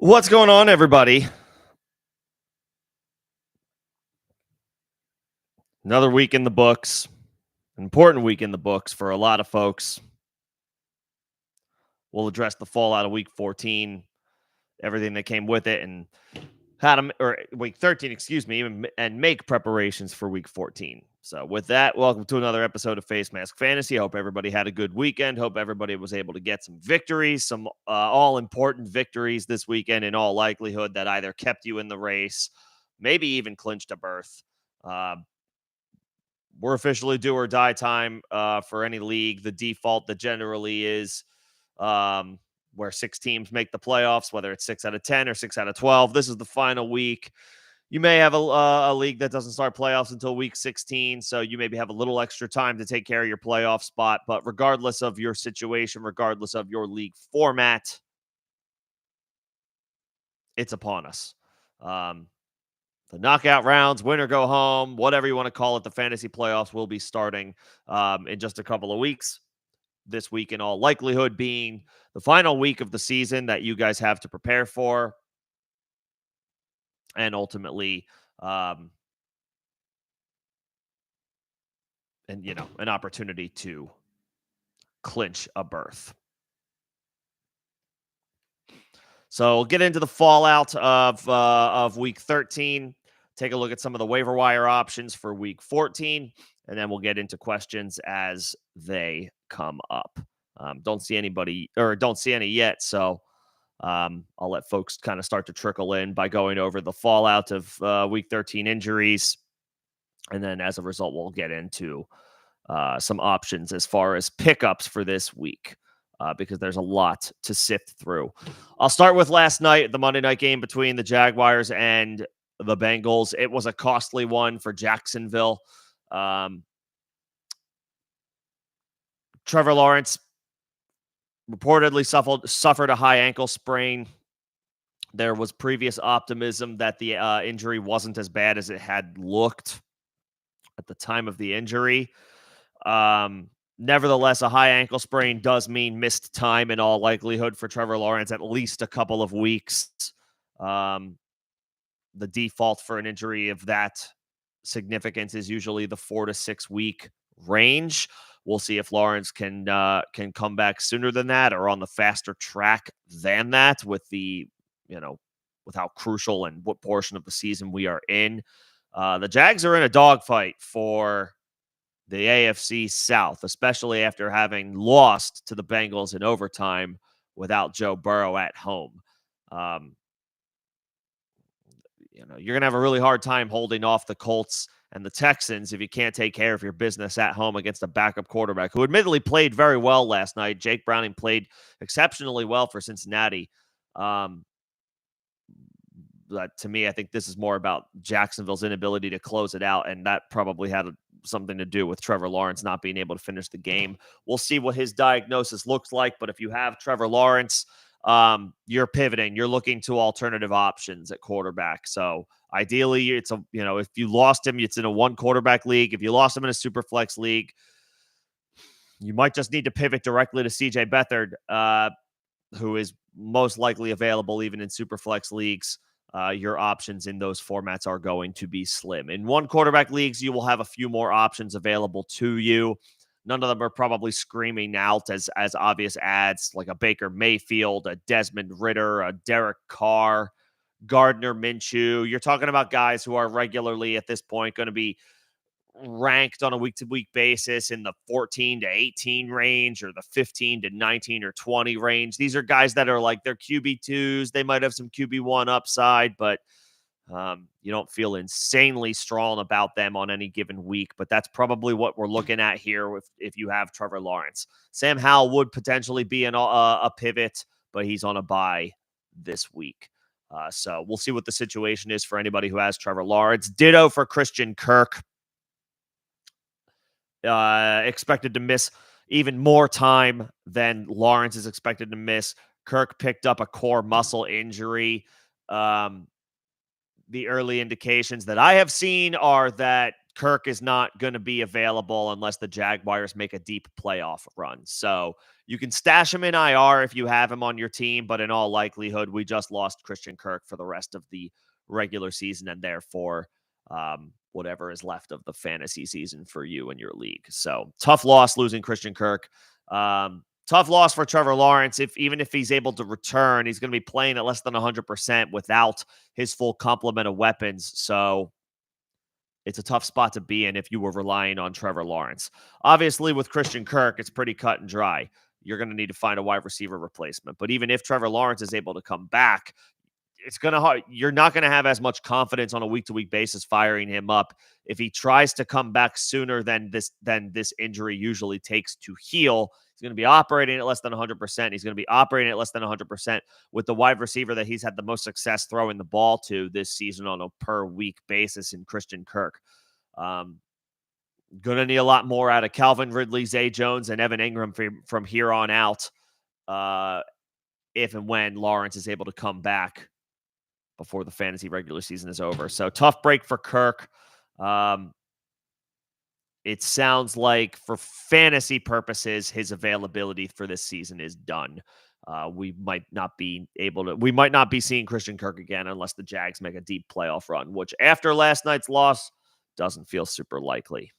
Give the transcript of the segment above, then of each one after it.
What's going on, everybody? Another week in the books. An important week in the books for a lot of folks. We'll address the fallout of week 14, everything that came with it, and week 13, excuse me, and make preparations for week 14. So, with that, welcome to another episode of Facemask Fantasy. I hope everybody had a good weekend. Hope everybody was able to get some victories, some all important victories this weekend, in all likelihood, that either kept you in the race, maybe even clinched a berth. We're officially do or die time for any league. The default that generally is where 6 teams make the playoffs, whether it's 6 out of 10 or 6 out of 12. This is the final week. You may have a league that doesn't start playoffs until week 16, so you maybe have a little extra time to take care of your playoff spot. But regardless of your situation, regardless of your league format, it's upon us. The knockout rounds, win or go home, whatever you want to call it, the fantasy playoffs will be starting in just a couple of weeks. This week, in all likelihood, being the final week of the season that you guys have to prepare for. And ultimately, an opportunity to clinch a berth. So we'll get into the fallout of week 13. Take a look at some of the waiver wire options for week 14, and then we'll get into questions as they come up. Don't see any yet, so I'll let folks kind of start to trickle in by going over the fallout of week 13 injuries, and then as a result, we'll get into some options as far as pickups for this week. Because there's a lot to sift through. I'll start with last night, the Monday night game between the Jaguars and the Bengals. It was a costly one for Jacksonville. Trevor Lawrence reportedly suffered a high ankle sprain. There was previous optimism that the injury wasn't as bad as it had looked at the time of the injury. Nevertheless, a high ankle sprain does mean missed time in all likelihood for Trevor Lawrence, at least a couple of weeks. The default for an injury of that significance is usually the 4 to 6 week range. We'll see if Lawrence can come back sooner than that or on the faster track than that with with how crucial and what portion of the season we are in. The Jags are in a dogfight for the AFC South, especially after having lost to the Bengals in overtime without Joe Burrow at home. You're going to have a really hard time holding off the Colts and the Texans if you can't take care of your business at home against a backup quarterback who admittedly played very well last night. Jake Browning played exceptionally well for Cincinnati. But to me, I think this is more about Jacksonville's inability to close it out, and that probably had something to do with Trevor Lawrence not being able to finish the game. We'll see what his diagnosis looks like, but if you have Trevor Lawrence, you're pivoting. You're looking to alternative options at quarterback. So ideally, it's if you lost him, it's in a 1-quarterback league. If you lost him in a super flex league, you might just need to pivot directly to CJ Beathard, who is most likely available even in super flex leagues. Your options in those formats are going to be slim. In 1-quarterback leagues, you will have a few more options available to you. None of them are probably screaming out as obvious ads, like a Baker Mayfield, a Desmond Ridder, a Derek Carr, Gardner Minshew. You're talking about guys who are regularly at this point going to be ranked on a week-to-week basis in the 14 to 18 range or the 15 to 19 or 20 range. These are guys that are like they're QB2s. They might have some QB1 upside, but you don't feel insanely strong about them on any given week. But that's probably what we're looking at here if you have Trevor Lawrence. Sam Howell would potentially be a pivot, but he's on a bye this week. So we'll see what the situation is for anybody who has Trevor Lawrence. Ditto for Christian Kirk. Expected to miss even more time than Lawrence is expected to miss. Kirk picked up a core muscle injury. The early indications that I have seen are that Kirk is not going to be available unless the Jaguars make a deep playoff run. So you can stash him in IR if you have him on your team, but in all likelihood, we just lost Christian Kirk for the rest of the regular season and therefore whatever is left of the fantasy season for you and your league. So tough loss losing Christian Kirk. Tough loss for Trevor Lawrence. Even if he's able to return, he's going to be playing at less than 100% without his full complement of weapons. So it's a tough spot to be in if you were relying on Trevor Lawrence. Obviously, with Christian Kirk, it's pretty cut and dry. You're going to need to find a wide receiver replacement. But even if Trevor Lawrence is able to come back, you're not going to have as much confidence on a week-to-week basis firing him up if he tries to come back sooner than this injury usually takes to heal. He's going to be operating at less than 100%. He's going to be operating at less than 100% with the wide receiver that he's had the most success throwing the ball to this season on a per-week basis in Christian Kirk. Going to need a lot more out of Calvin Ridley, Zay Jones, and Evan Ingram from here on out if and when Lawrence is able to come back before the fantasy regular season is over. So tough break for Kirk. It sounds like for fantasy purposes, his availability for this season is done. We might not be seeing Christian Kirk again unless the Jags make a deep playoff run, which after last night's loss doesn't feel super likely.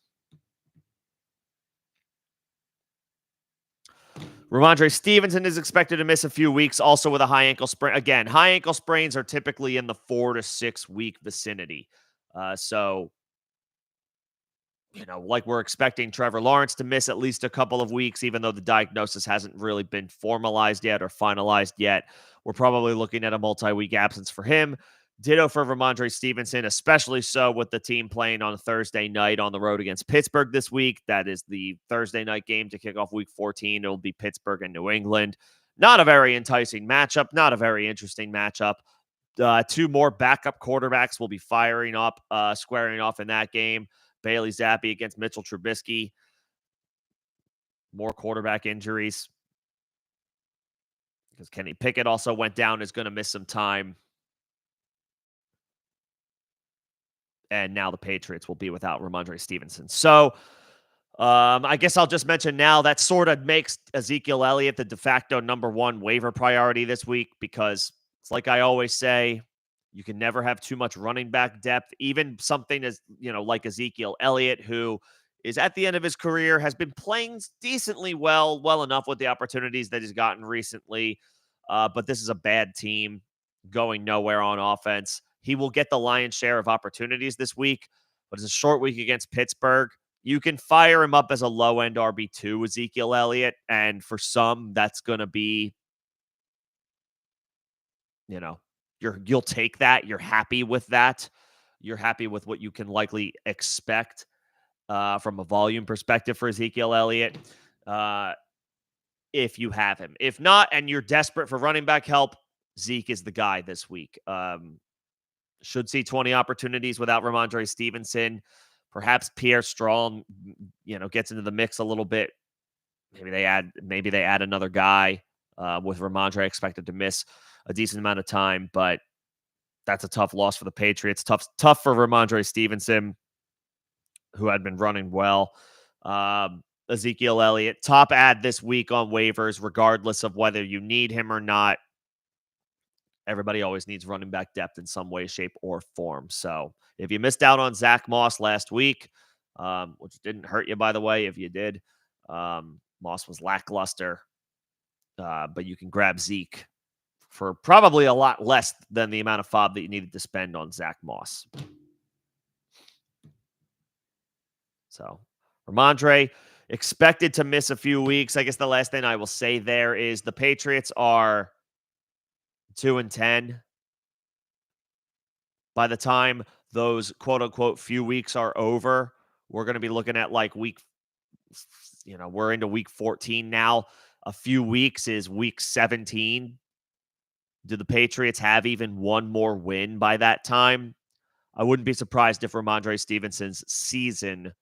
Ramondre Stevenson is expected to miss a few weeks, also with a high ankle sprain. Again, high ankle sprains are typically in the 4 to 6 week vicinity. So, like we're expecting Trevor Lawrence to miss at least a couple of weeks, even though the diagnosis hasn't really been formalized yet or finalized yet. We're probably looking at a multi-week absence for him. Ditto for Ramondre Stevenson, especially so with the team playing on a Thursday night on the road against Pittsburgh this week. That is the Thursday night game to kick off week 14. It'll be Pittsburgh and New England. Not a very enticing matchup, not a very interesting matchup. 2 more backup quarterbacks will be squaring off in that game. Bailey Zappi against Mitchell Trubisky. More quarterback injuries. Because Kenny Pickett also went down, is going to miss some time. And now the Patriots will be without Ramondre Stevenson. So I guess I'll just mention now that sort of makes Ezekiel Elliott the de facto number 1 waiver priority this week, because it's like I always say, you can never have too much running back depth. Even something as, like Ezekiel Elliott, who is at the end of his career, has been playing decently well enough with the opportunities that he's gotten recently. But this is a bad team going nowhere on offense. He will get the lion's share of opportunities this week, but it's a short week against Pittsburgh. You can fire him up as a low-end RB2, Ezekiel Elliott, and for some, that's going to be, you'll take that. You're happy with that. You're happy with what you can likely expect from a volume perspective for Ezekiel Elliott if you have him. If not, and you're desperate for running back help, Zeke is the guy this week. Should see 20 opportunities without Ramondre Stevenson. Perhaps Pierre Strong, gets into the mix a little bit. Maybe they add another guy with Ramondre expected to miss a decent amount of time, but that's a tough loss for the Patriots. Tough for Ramondre Stevenson, who had been running well. Ezekiel Elliott, top ad this week on waivers, regardless of whether you need him or not. Everybody always needs running back depth in some way, shape, or form. So if you missed out on Zach Moss last week, which didn't hurt you, by the way, if you did, Moss was lackluster, but you can grab Zeke for probably a lot less than the amount of FOB that you needed to spend on Zach Moss. So Ramondre expected to miss a few weeks. I guess the last thing I will say there is the Patriots are 2-10. By the time those quote unquote few weeks are over, we're going to be looking at like we're into week 14 now. A few weeks is week 17. Do the Patriots have even one more win by that time? I wouldn't be surprised if Ramondre Stevenson's season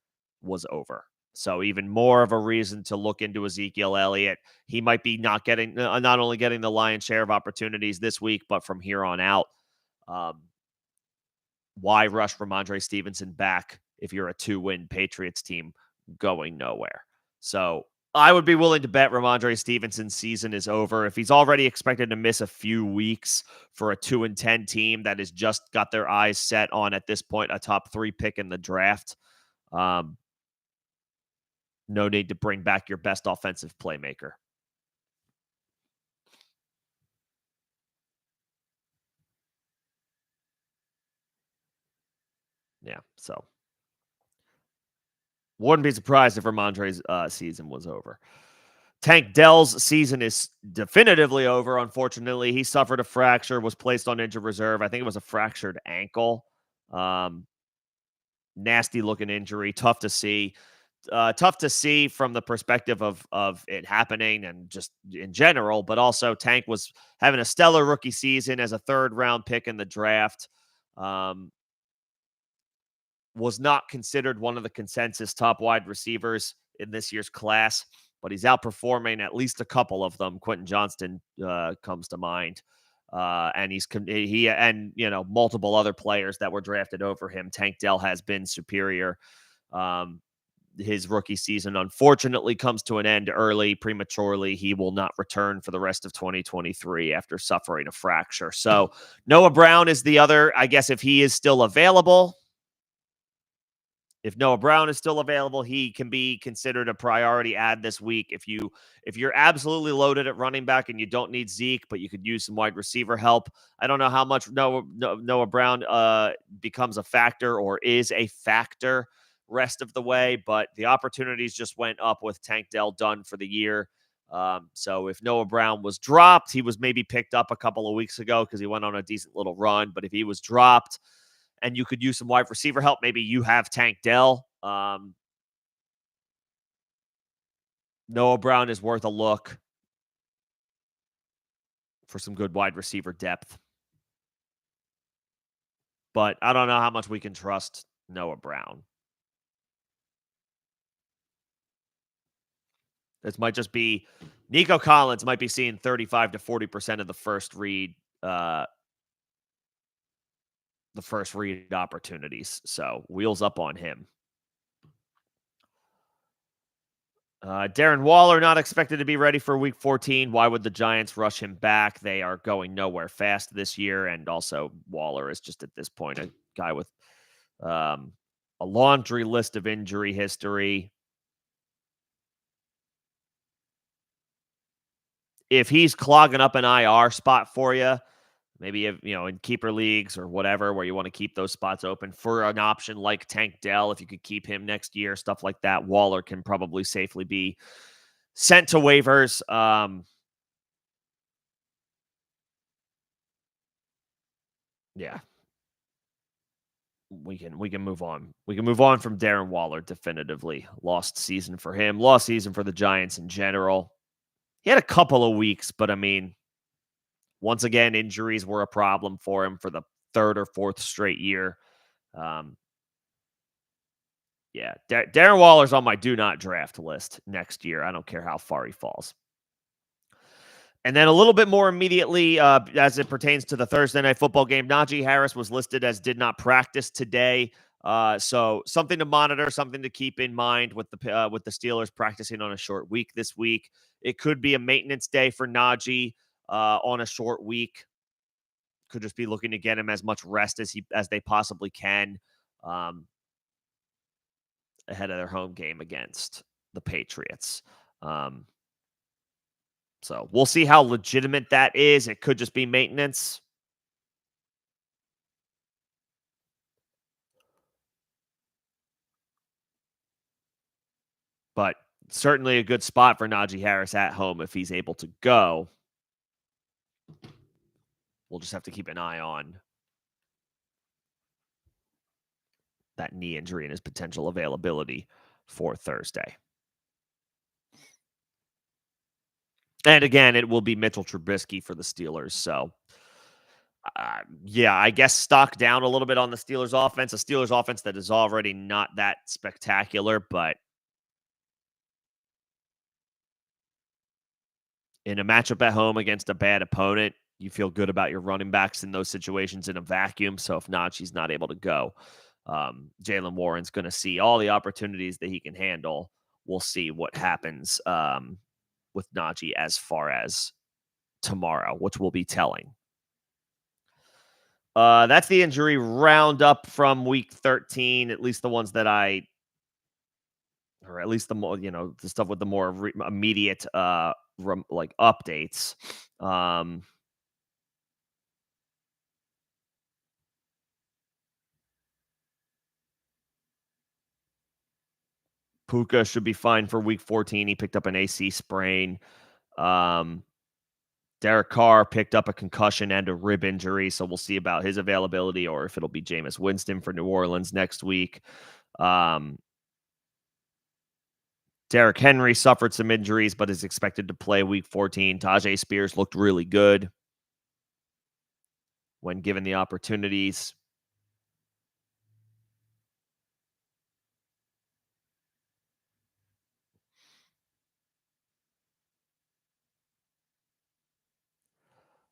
was over. So even more of a reason to look into Ezekiel Elliott. He might be not only getting the lion's share of opportunities this week, but from here on out. Why rush Ramondre Stevenson back if you're a 2-win Patriots team going nowhere. So I would be willing to bet Ramondre Stevenson's season is over. If he's already expected to miss a few weeks for a 2-10 team that has just got their eyes set on, at this point, a top 3 pick in the draft, no need to bring back your best offensive playmaker. Yeah, so wouldn't be surprised if Ramondre's season was over. Tank Dell's season is definitively over, unfortunately. He suffered a fracture, was placed on injured reserve. I think it was a fractured ankle. Nasty looking injury. Tough to see. Tough to see from the perspective of it happening and just in general, but also Tank was having a stellar rookie season as a 3rd-round pick in the draft. Was not considered one of the consensus top wide receivers in this year's class, but he's outperforming at least a couple of them. Quentin Johnston comes to mind. And he and multiple other players that were drafted over him. Tank Dell has been superior. His rookie season unfortunately comes to an end early, prematurely. He will not return for the rest of 2023 after suffering a fracture. So Noah Brown is the other, I guess, if he is still available. If Noah Brown is still available, he can be considered a priority add this week. If you're absolutely loaded at running back and you don't need Zeke, but you could use some wide receiver help, I don't know how much Noah Brown becomes a factor or is a factor rest of the way, but the opportunities just went up with Tank Dell done for the year. So if Noah Brown was dropped, he was maybe picked up a couple of weeks ago because he went on a decent little run. But if he was dropped, and you could use some wide receiver help, maybe you have Tank Dell. Noah Brown is worth a look for some good wide receiver depth. But I don't know how much we can trust Noah Brown. This might just be Nico Collins might be seeing 35 to 40% of the first read opportunities. So wheels up on him. Darren Waller not expected to be ready for week 14. Why would the Giants rush him back? They are going nowhere fast this year. And also Waller is just at this point a guy with a laundry list of injury history. If he's clogging up an IR spot for you, maybe in keeper leagues or whatever, where you want to keep those spots open for an option like Tank Dell, if you could keep him next year, stuff like that, Waller can probably safely be sent to waivers. Yeah, we can move on. We can move on from Darren Waller definitively. Lost season for him. Lost season for the Giants in general. He had a couple of weeks, but I mean, once again, injuries were a problem for him for the 3rd or 4th straight year. Yeah, Darren Waller's on my do not draft list next year. I don't care how far he falls. And then a little bit more immediately, as it pertains to the Thursday night football game, Najee Harris was listed as did not practice today. So something to monitor, something to keep in mind with the Steelers practicing on a short week this week. It could be a maintenance day for Najee on a short week. Could just be looking to get him as much rest as they possibly can ahead of their home game against the Patriots. So we'll see how legitimate that is. It could just be maintenance. But certainly a good spot for Najee Harris at home if he's able to go. We'll just have to keep an eye on that knee injury and his potential availability for Thursday. And again, it will be Mitchell Trubisky for the Steelers. So, yeah, I guess stock down a little bit on the Steelers offense. A Steelers offense that is already not that spectacular, but in a matchup at home against a bad opponent, you feel good about your running backs in those situations in a vacuum. So if Najee's not able to go, Jalen Warren's going to see all the opportunities that he can handle. We'll see what happens with Najee as far as tomorrow, which will be telling. That's the injury roundup from week 13, at least the ones that or at least the more, the stuff with the more immediate, like updates. Puka should be fine for week 14. He picked up an AC sprain. Derek Carr picked up a concussion and a rib injury, so we'll see about his availability or if it'll be Jameis Winston for New Orleans next week. Derrick Henry suffered some injuries, but is expected to play week 14. Tajay Spears looked really good when given the opportunities.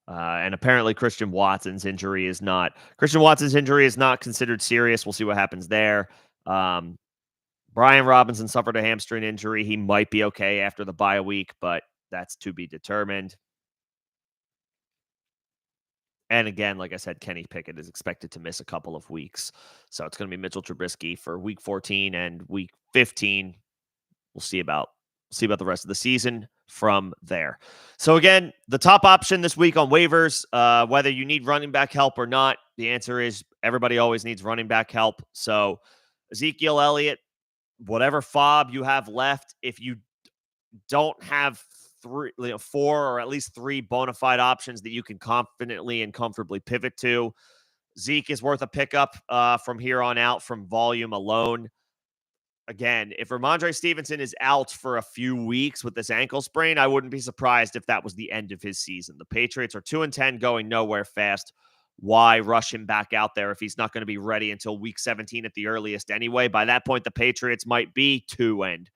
And apparently Christian Watson's injury is not considered serious. We'll see what happens there. Brian Robinson suffered a hamstring injury. He might be okay after the bye week, but that's to be determined. And again, like I said, Kenny Pickett is expected to miss a couple of weeks. So it's going to be Mitchell Trubisky for week 14 and week 15. We'll see about the rest of the season from there. So again, the top option this week on waivers, whether you need running back help or not, the answer is everybody always needs running back help. So Ezekiel Elliott, whatever fob you have left, if you don't have four or at least three bona fide options that you can confidently and comfortably pivot to, Zeke is worth a pickup from here on out from volume alone. Again, if Ramondre Stevenson is out for a few weeks with this ankle sprain, I wouldn't be surprised if that was the end of his season. The Patriots are 2-10, going nowhere fast. Why rush him back out there if he's not going to be ready until week 17 at the earliest anyway? By that point, the Patriots might be 14,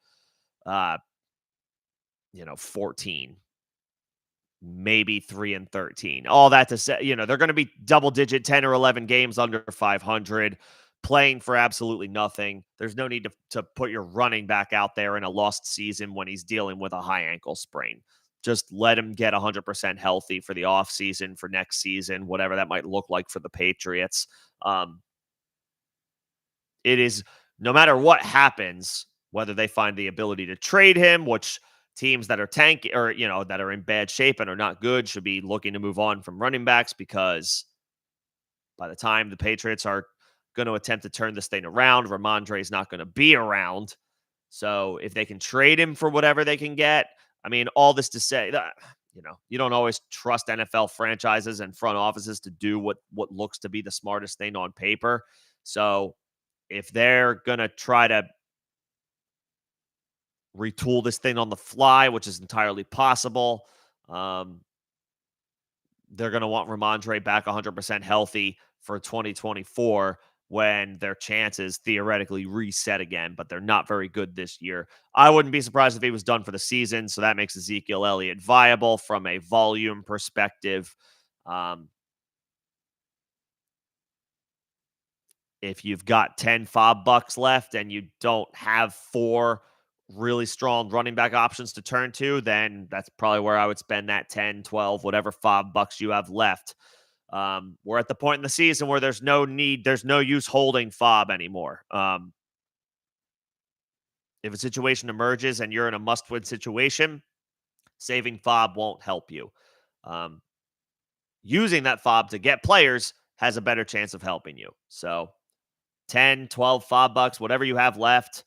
maybe 3-13. All that to say, they're going to be double-digit 10 or 11 games under 500. Playing for absolutely nothing. There's no need to put your running back out there in a lost season when he's dealing with a high ankle sprain. Just let him get 100% healthy for the offseason, for next season, whatever that might look like for the Patriots. It is, no matter what happens, whether they find the ability to trade him, which teams that are tanking or, that are in bad shape and are not good should be looking to move on from running backs, because by the time the Patriots are going to attempt to turn this thing around, Ramondre is not going to be around. So if they can trade him for whatever they can get, I mean, all this to say that, you don't always trust NFL franchises and front offices to do what looks to be the smartest thing on paper. So if they're going to try to retool this thing on the fly, which is entirely possible, they're going to want Ramondre back 100% healthy for 2024 when their chances theoretically reset again, but they're not very good this year. I wouldn't be surprised if he was done for the season, so that makes Ezekiel Elliott viable from a volume perspective. If you've got 10 fob bucks left and you don't have four really strong running back options to turn to, then that's probably where I would spend that 10, 12, whatever fob bucks you have left. We're at the point in the season where there's no use holding fob anymore. If a situation emerges and you're in a must-win situation, saving fob won't help you. Using that fob to get players has a better chance of helping you. So 10, 12 fob bucks, whatever you have left.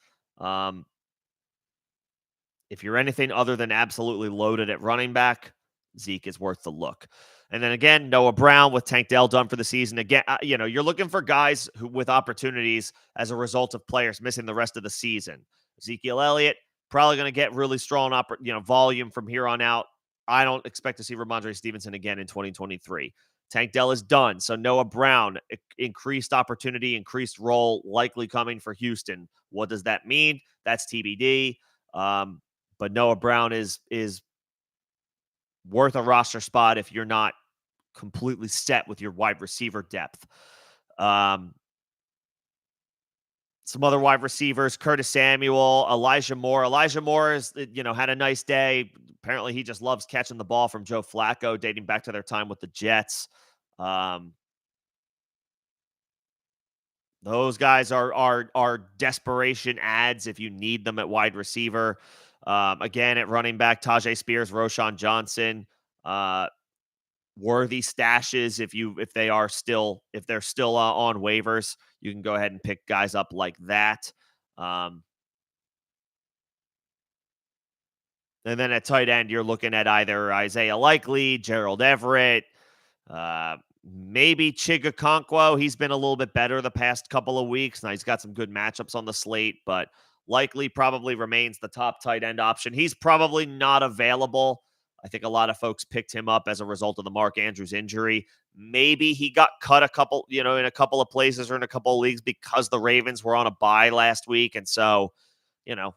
If you're anything other than absolutely loaded at running back, Zeke is worth the look. And then again, Noah Brown with Tank Dell done for the season. Again, you're looking for guys who with opportunities as a result of players missing the rest of the season. Ezekiel Elliott probably going to get really strong volume from here on out. I don't expect to see Ramondre Stevenson again in 2023. Tank Dell is done. So Noah Brown, increased opportunity, increased role, likely coming for Houston. What does that mean? That's TBD. But Noah Brown is worth a roster spot if you're not completely set with your wide receiver depth. Some other wide receivers, Curtis Samuel, Elijah Moore. Elijah Moore is, had a nice day. Apparently, he just loves catching the ball from Joe Flacco, dating back to their time with the Jets. Um, those guys are desperation ads if you need them at wide receiver. Again, at running back, Tajay Spears, Roshan Johnson, worthy stashes if they're still on waivers. You can go ahead and pick guys up like that. Um, And then at tight end, you're looking at either Isaiah Likely, Gerald Everett, maybe Chigakonkwo. He's been a little bit better the past couple of weeks. Now he's got some good matchups on the slate, but Likely probably remains the top tight end option. He's probably not available. I think a lot of folks picked him up as a result of the Mark Andrews injury. Maybe he got cut in a couple of places or in a couple of leagues because the Ravens were on a bye last week. And so, you know,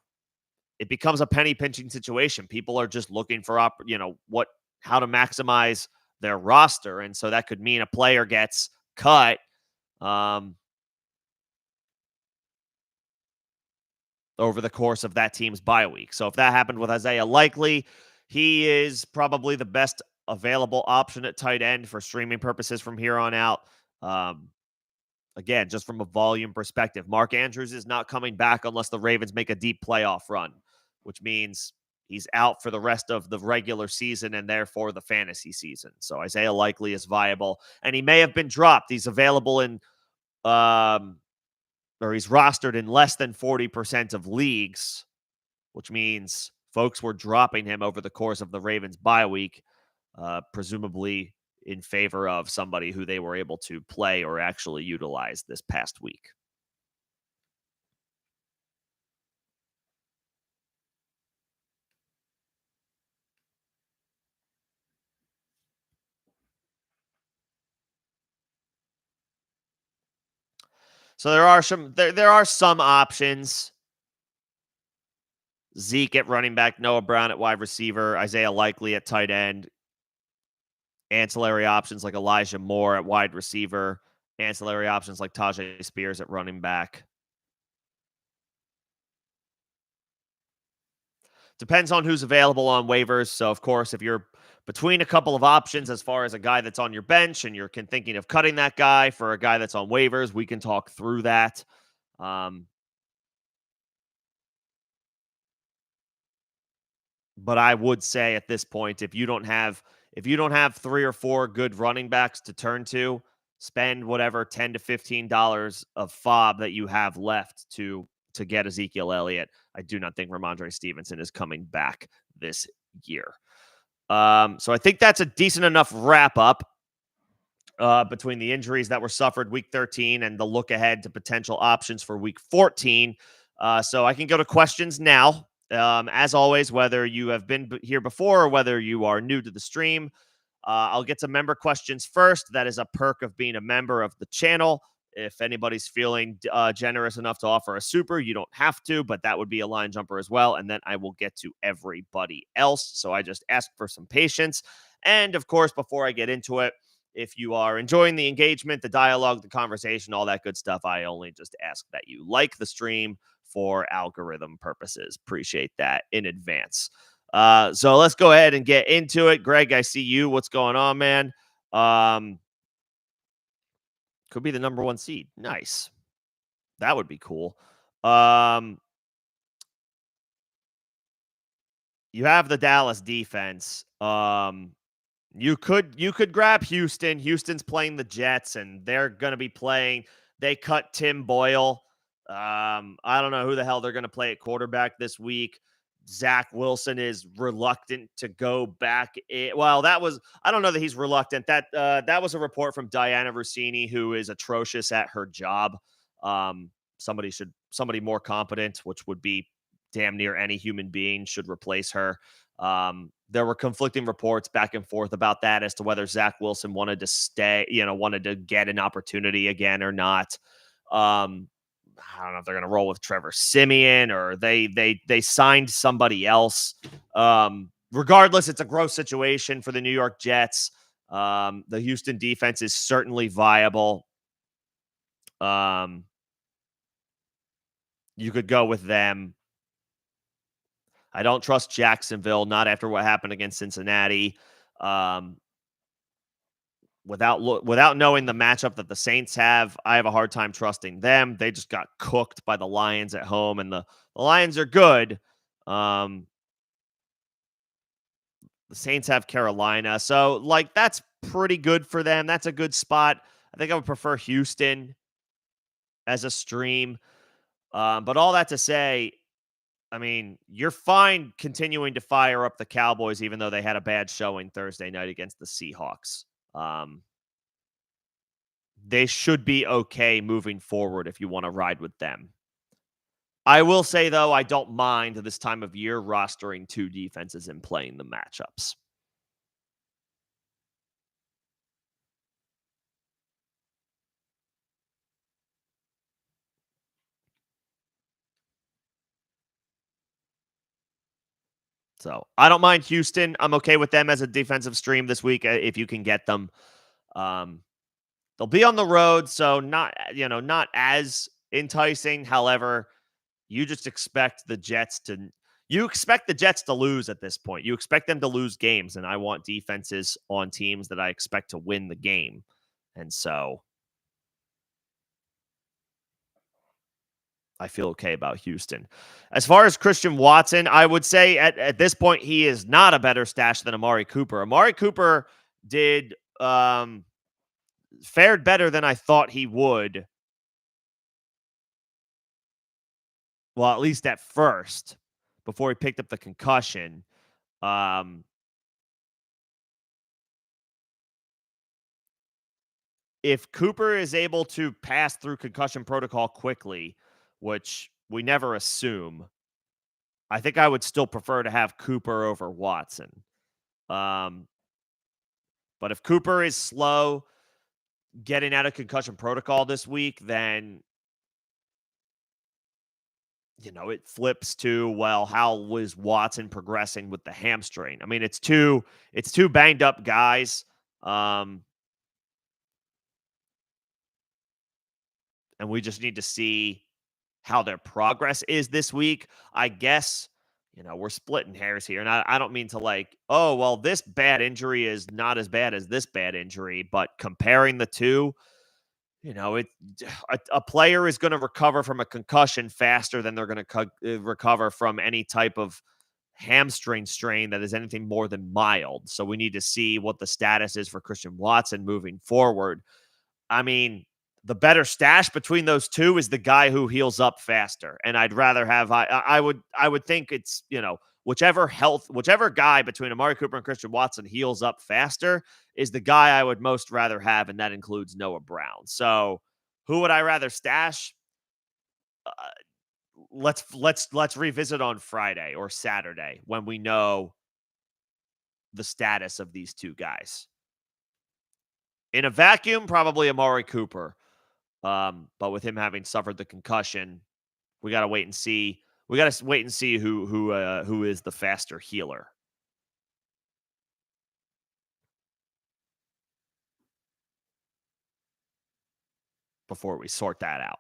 it becomes a penny pinching situation. People are just looking for how to maximize their roster, and so that could mean a player gets cut um, over the course of that team's bye week. So if that happened with Isaiah Likely, he is probably the best available option at tight end for streaming purposes from here on out. Um, Again, just from a volume perspective, Mark Andrews is not coming back unless the Ravens make a deep playoff run, which means he's out for the rest of the regular season and therefore the fantasy season. So Isaiah Likely is viable, and he may have been dropped. He's available or he's rostered in less than 40% of leagues, which means folks were dropping him over the course of the Ravens bye week, presumably in favor of somebody who they were able to play or actually utilize this past week. So there are some options. Zeke at running back, Noah Brown at wide receiver, Isaiah Likely at tight end, ancillary options like Elijah Moore at wide receiver, ancillary options like Tajay Spears at running back. Depends on who's available on waivers. So, of course, if you're between a couple of options as far as a guy that's on your bench and you're thinking of cutting that guy for a guy that's on waivers, we can talk through that. Um, but I would say at this point, if you don't have 3 or 4 good running backs to turn to, spend whatever $10 to $15 of fob that you have left to get Ezekiel Elliott. I do not think Ramondre Stevenson is coming back this year. So I think that's a decent enough wrap up between the injuries that were suffered week 13 and the look ahead to potential options for week 14. So I can go to questions now. As always, whether you have been here before or whether you are new to the stream, I'll get to member questions first. That is a perk of being a member of the channel. If anybody's feeling generous enough to offer a super, you don't have to, but that would be a line jumper as well. And then I will get to everybody else. So I just ask for some patience. And of course, before I get into it, if you are enjoying the engagement, the dialogue, the conversation, all that good stuff, I only just ask that you like the stream for algorithm purposes. Appreciate that in advance. So let's go ahead and get into it. Greg, I see you. What's going on, man? Could be the number 1 seed. Nice. That would be cool. You have the Dallas defense. You could grab Houston. Houston's playing the Jets, and they're going to be playing. They cut Tim Boyle. I don't know who the hell they're going to play at quarterback this week. Zach Wilson is reluctant to go back. Well, I don't know that he's reluctant. That was a report from Diana Rossini, who is atrocious at her job. Somebody more competent, which would be damn near any human being, should replace her. There were conflicting reports back and forth about that as to whether Zach Wilson wanted to stay, wanted to get an opportunity again or not. I don't know if they're going to roll with Trevor Siemian or they signed somebody else. Regardless, it's a gross situation for the New York Jets. The Houston defense is certainly viable. You could go with them. I don't trust Jacksonville, not after what happened against Cincinnati. Um, without knowing the matchup that the Saints have, I have a hard time trusting them. They just got cooked by the Lions at home, and the Lions are good. Um, the Saints have Carolina, so like that's pretty good for them. That's a good spot. I think I would prefer Houston as a stream. But all that to say, I mean, you're fine continuing to fire up the Cowboys, even though they had a bad showing Thursday night against the Seahawks. Um, they should be okay moving forward if you want to ride with them. I will say, though, I don't mind this time of year rostering two defenses and playing the matchups. So I don't mind Houston. I'm okay with them as a defensive stream this week if you can get them. Um, they'll be on the road, so not as enticing. However, you just expect the Jets to lose at this point. You expect them to lose games, and I want defenses on teams that I expect to win the game. And so I feel okay about Houston. As far as Christian Watson, I would say at this point he is not a better stash than Amari Cooper. Amari Cooper did fared better than I thought he would. Well, at least at first, before he picked up the concussion. Um, if Cooper is able to pass through concussion protocol quickly, which we never assume, I think I would still prefer to have Cooper over Watson. Um, but if Cooper is slow getting out of concussion protocol this week, then it flips to, well, how was Watson progressing with the hamstring? I mean, it's two banged up guys. Um, and we just need to see how their progress is this week. I guess, we're splitting hairs here. And I don't mean to like, oh, well, this bad injury is not as bad as this bad injury, but comparing the two, it a player is going to recover from a concussion faster than they're going to recover from any type of hamstring strain that is anything more than mild. So we need to see what the status is for Christian Watson moving forward. I mean, the better stash between those two is the guy who heals up faster. And I'd rather have I would think it's, whichever guy between Amari Cooper and Christian Watson heals up faster is the guy I would most rather have, and that includes Noah Brown. So, who would I rather stash? Uh, let's revisit on Friday or Saturday when we know the status of these two guys. In a vacuum, probably Amari Cooper. But with him having suffered the concussion, we got to wait and see. We got to wait and see who is the faster healer before we sort that out.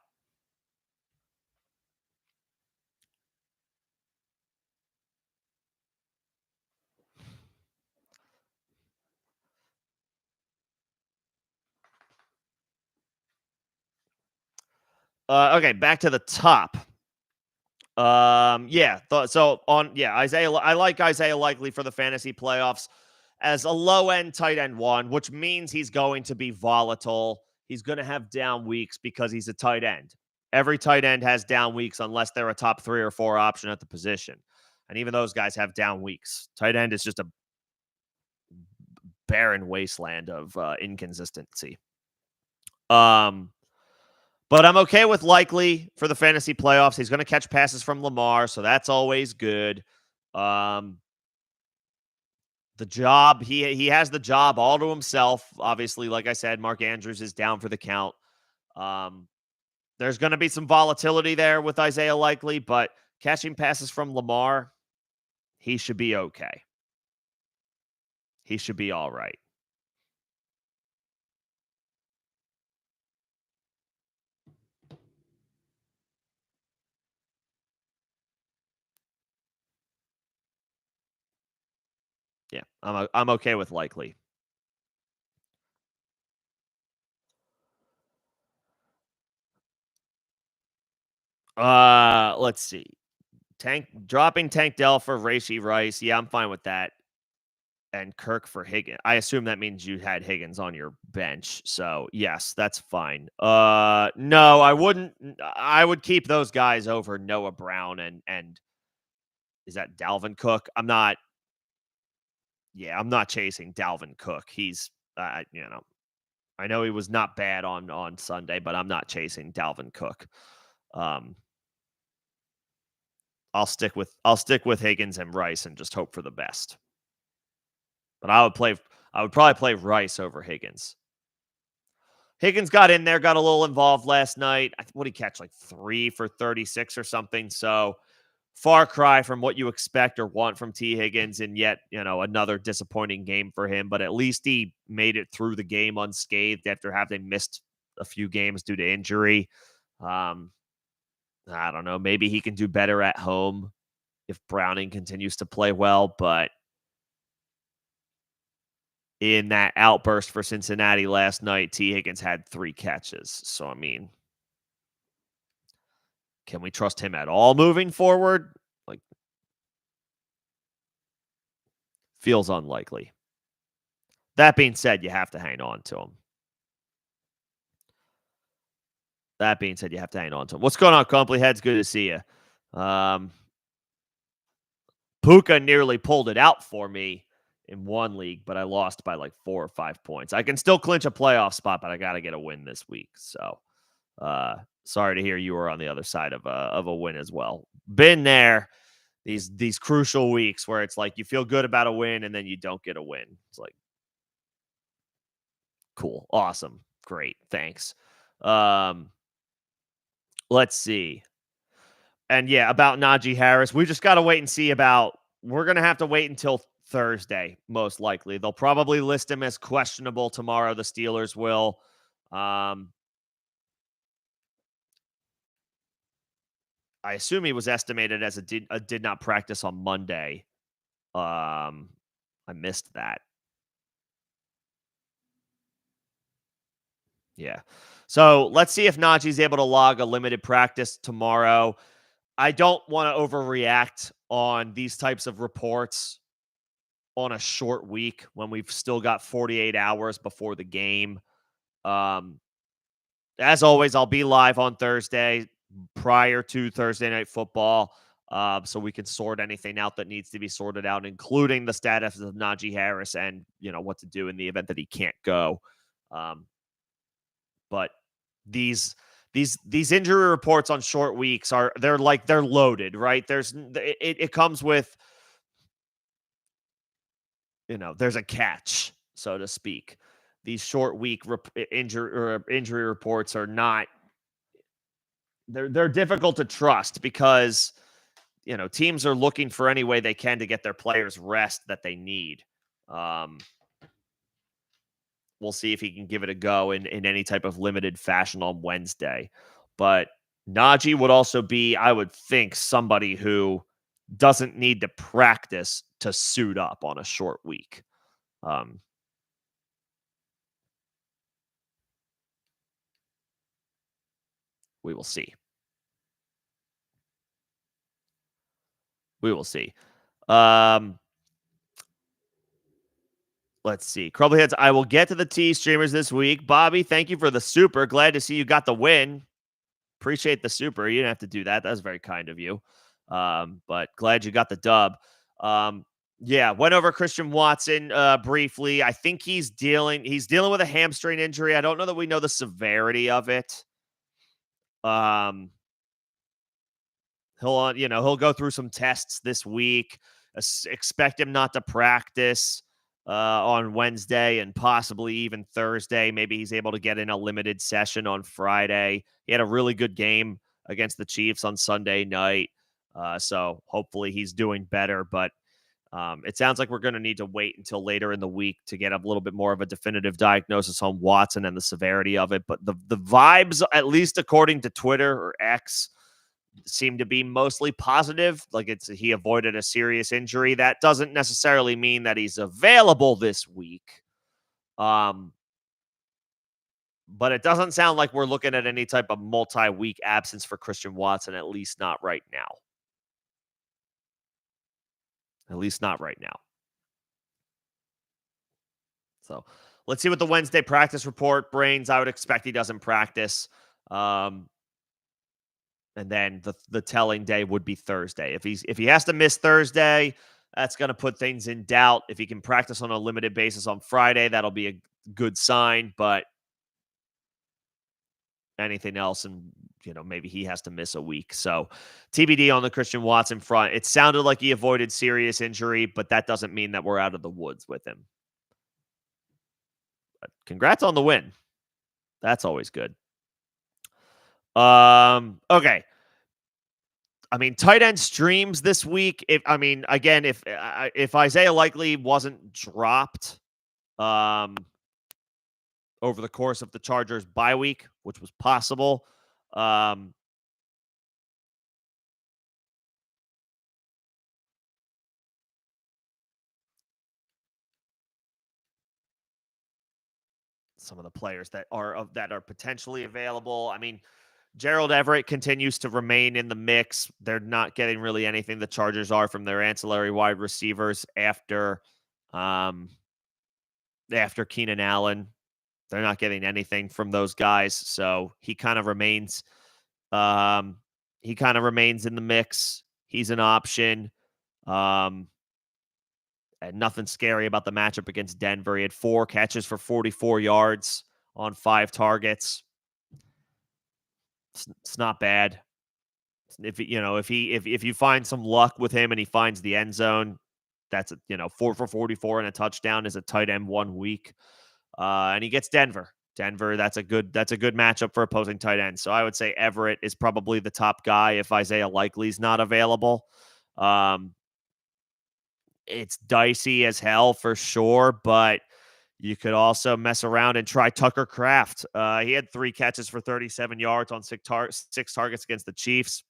Okay, back to the top. Isaiah. I like Isaiah Likely for the fantasy playoffs as a low end tight end one, which means he's going to be volatile. He's going to have down weeks because he's a tight end. Every tight end has down weeks unless they're a top 3 or 4 option at the position. And even those guys have down weeks. Tight end is just a barren wasteland of inconsistency. But I'm okay with Likely for the fantasy playoffs. He's going to catch passes from Lamar, so that's always good. The job, he has the job all to himself. Obviously, like I said, Mark Andrews is down for the count. There's going to be some volatility there with Isaiah Likely, but catching passes from Lamar, he should be okay. He should be all right. Yeah, I'm okay with likely. Let's see. Dropping Tank Dell for Rashee Rice. Yeah, I'm fine with that. And Kirk for Higgins. I assume that means you had Higgins on your bench. So yes, that's fine. No, I wouldn't. I would keep those guys over Noah Brown and is that Dalvin Cook? I'm not. Yeah, I'm not chasing Dalvin Cook. He's I know he was not bad on Sunday, but I'm not chasing Dalvin Cook. Um, I'll stick with Higgins and Rice and just hope for the best. But I would probably play Rice over Higgins. Higgins got in there, got a little involved last night. What did he catch? Like 3 for 36 or something. So far cry from what you expect or want from T. Higgins, and yet, another disappointing game for him. But at least he made it through the game unscathed after having missed a few games due to injury. I don't know. Maybe he can do better at home if Browning continues to play well. But in that outburst for Cincinnati last night, T. Higgins had 3 catches. So, I mean, can we trust him at all moving forward? Like, feels unlikely. That being said, you have to hang on to him. What's going on, Complete Heads? Good to see you. Puka nearly pulled it out for me in one league, but I lost by like 4 or 5 points. I can still clinch a playoff spot, but I got to get a win this week. So, sorry to hear you were on the other side of a win as well. Been there. These crucial weeks where it's like you feel good about a win and then you don't get a win. It's like, cool, awesome, great, thanks. Let's see. And yeah, about Najee Harris, we just got to wait and see about. We're going to have to wait until Thursday, most likely. They'll probably list him as questionable tomorrow. The Steelers will. I assume he was estimated as a did not practice on Monday. I missed that. Yeah. So let's see if Najee's able to log a limited practice tomorrow. I don't want to overreact on these types of reports on a short week when we've still got 48 hours before the game. As always, I'll be live on Thursday prior to Thursday Night Football, so we can sort anything out that needs to be sorted out, including the status of Najee Harris and what to do in the event that he can't go. But these injury reports on short weeks they're loaded, right? It comes with there's a catch, so to speak. These short week injury reports are not. They're difficult to trust because teams are looking for any way they can to get their players rest that they need. We'll see if he can give it a go in any type of limited fashion on Wednesday. But Najee would also be, I would think, somebody who doesn't need to practice to suit up on a short week. We will see. Let's see. Crumblyheads, I will get to the T streamers this week. Bobby, thank you for the super. Glad to see you got the win. Appreciate the super. You didn't have to do that. That was very kind of you. But glad you got the dub. Yeah, went over Christian Watson briefly. I think he's dealing with a hamstring injury. I don't know that we know the severity of it. He'll go through some tests this week. Expect him not to practice on Wednesday and possibly even Thursday. Maybe he's able to get in a limited session on Friday. He had a really good game against the Chiefs on Sunday night. So hopefully he's doing better. But it sounds like we're going to need to wait until later in the week to get a little bit more of a definitive diagnosis on Watson and the severity of it. But the vibes, at least according to Twitter or X, seem to be mostly positive. Like he avoided a serious injury. That doesn't necessarily mean that he's available this week. Um, but it doesn't sound like we're looking at any type of multi-week absence for Christian Watson, at least not right now. At least not right now. So let's see what the Wednesday practice report brings. I would expect he doesn't practice. Um, and then the telling day would be Thursday. If he has to miss Thursday, that's going to put things in doubt. If he can practice on a limited basis on Friday, that'll be a good sign. But anything else, and maybe he has to miss a week. So TBD on the Christian Watson front. It sounded like he avoided serious injury, but that doesn't mean that we're out of the woods with him. But congrats on the win. That's always good. Okay. I mean, tight end streams this week. If Isaiah Likely wasn't dropped over the course of the Chargers bye week, which was possible, some of the players that are potentially available. I mean, Gerald Everett continues to remain in the mix. They're not getting really anything the Chargers are from their ancillary wide receivers after Keenan Allen. They're not getting anything from those guys, so he kind of remains in the mix. He's an option. And nothing scary about the matchup against Denver. He had 4 catches for 44 yards on 5 targets. It's not bad. If you find some luck with him and he finds the end zone, that's 4 for 44 and a touchdown is a tight end 1 week. And he gets Denver. That's a good matchup for opposing tight ends. So I would say Everett is probably the top guy if Isaiah Likely's not available. It's dicey as hell for sure, but you could also mess around and try Tucker Kraft. He had 3 catches for 37 yards on 6 targets against the Chiefs.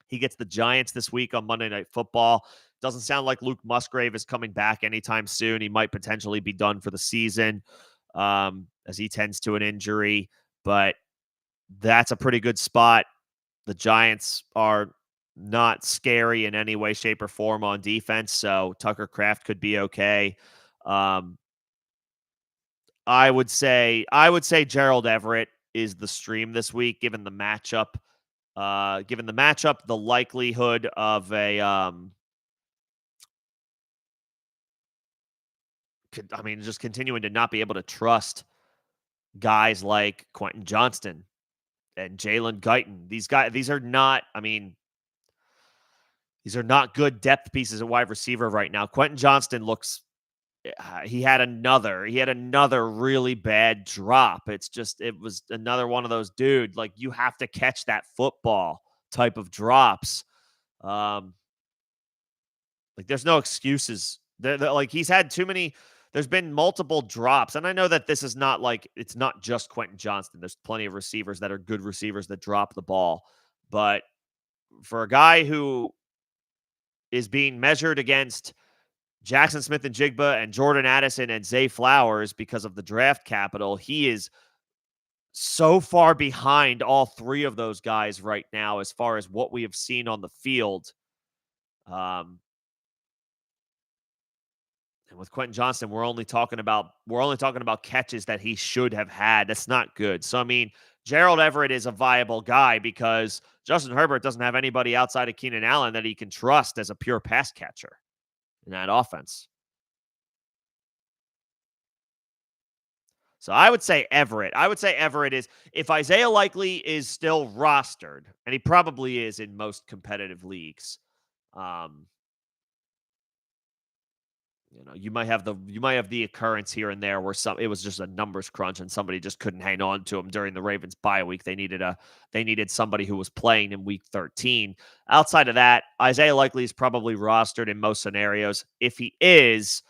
He gets the Giants this week on Monday Night Football. Doesn't sound like Luke Musgrave is coming back anytime soon. He might potentially be done for the season as he tends to an injury, but that's a pretty good spot. The Giants are not scary in any way, shape, or form on defense, so Tucker Kraft could be okay. I would say Gerald Everett is the stream this week, given the matchup. The likelihood of just continuing to not be able to trust guys like Quentin Johnston and Jalen Guyton. These are not good depth pieces at wide receiver right now. Quentin Johnston looks. He had another really bad drop. It was another one of those, dude, like you have to catch that football type of drops. Like there's no excuses. Like he's had too many. There's been multiple drops. And I know that this is not it's not just Quentin Johnston. There's plenty of receivers that are good receivers that drop the ball. But for a guy who is being measured against Jackson Smith and Jigba and Jordan Addison and Zay Flowers because of the draft capital, he is so far behind all 3 of those guys right now as far as what we have seen on the field. And with Quentin Johnston, we're only talking about catches that he should have had. That's not good. So Gerald Everett is a viable guy because Justin Herbert doesn't have anybody outside of Keenan Allen that he can trust as a pure pass catcher in that offense. So I would say Everett. Is, if Isaiah Likely is still rostered, and he probably is in most competitive leagues, you might have the occurrence here and there where it was just a numbers crunch and somebody just couldn't hang on to him during the Ravens bye week. They needed somebody who was playing in week 13. Outside of that, Isaiah Likely is probably rostered in most scenarios. If he is,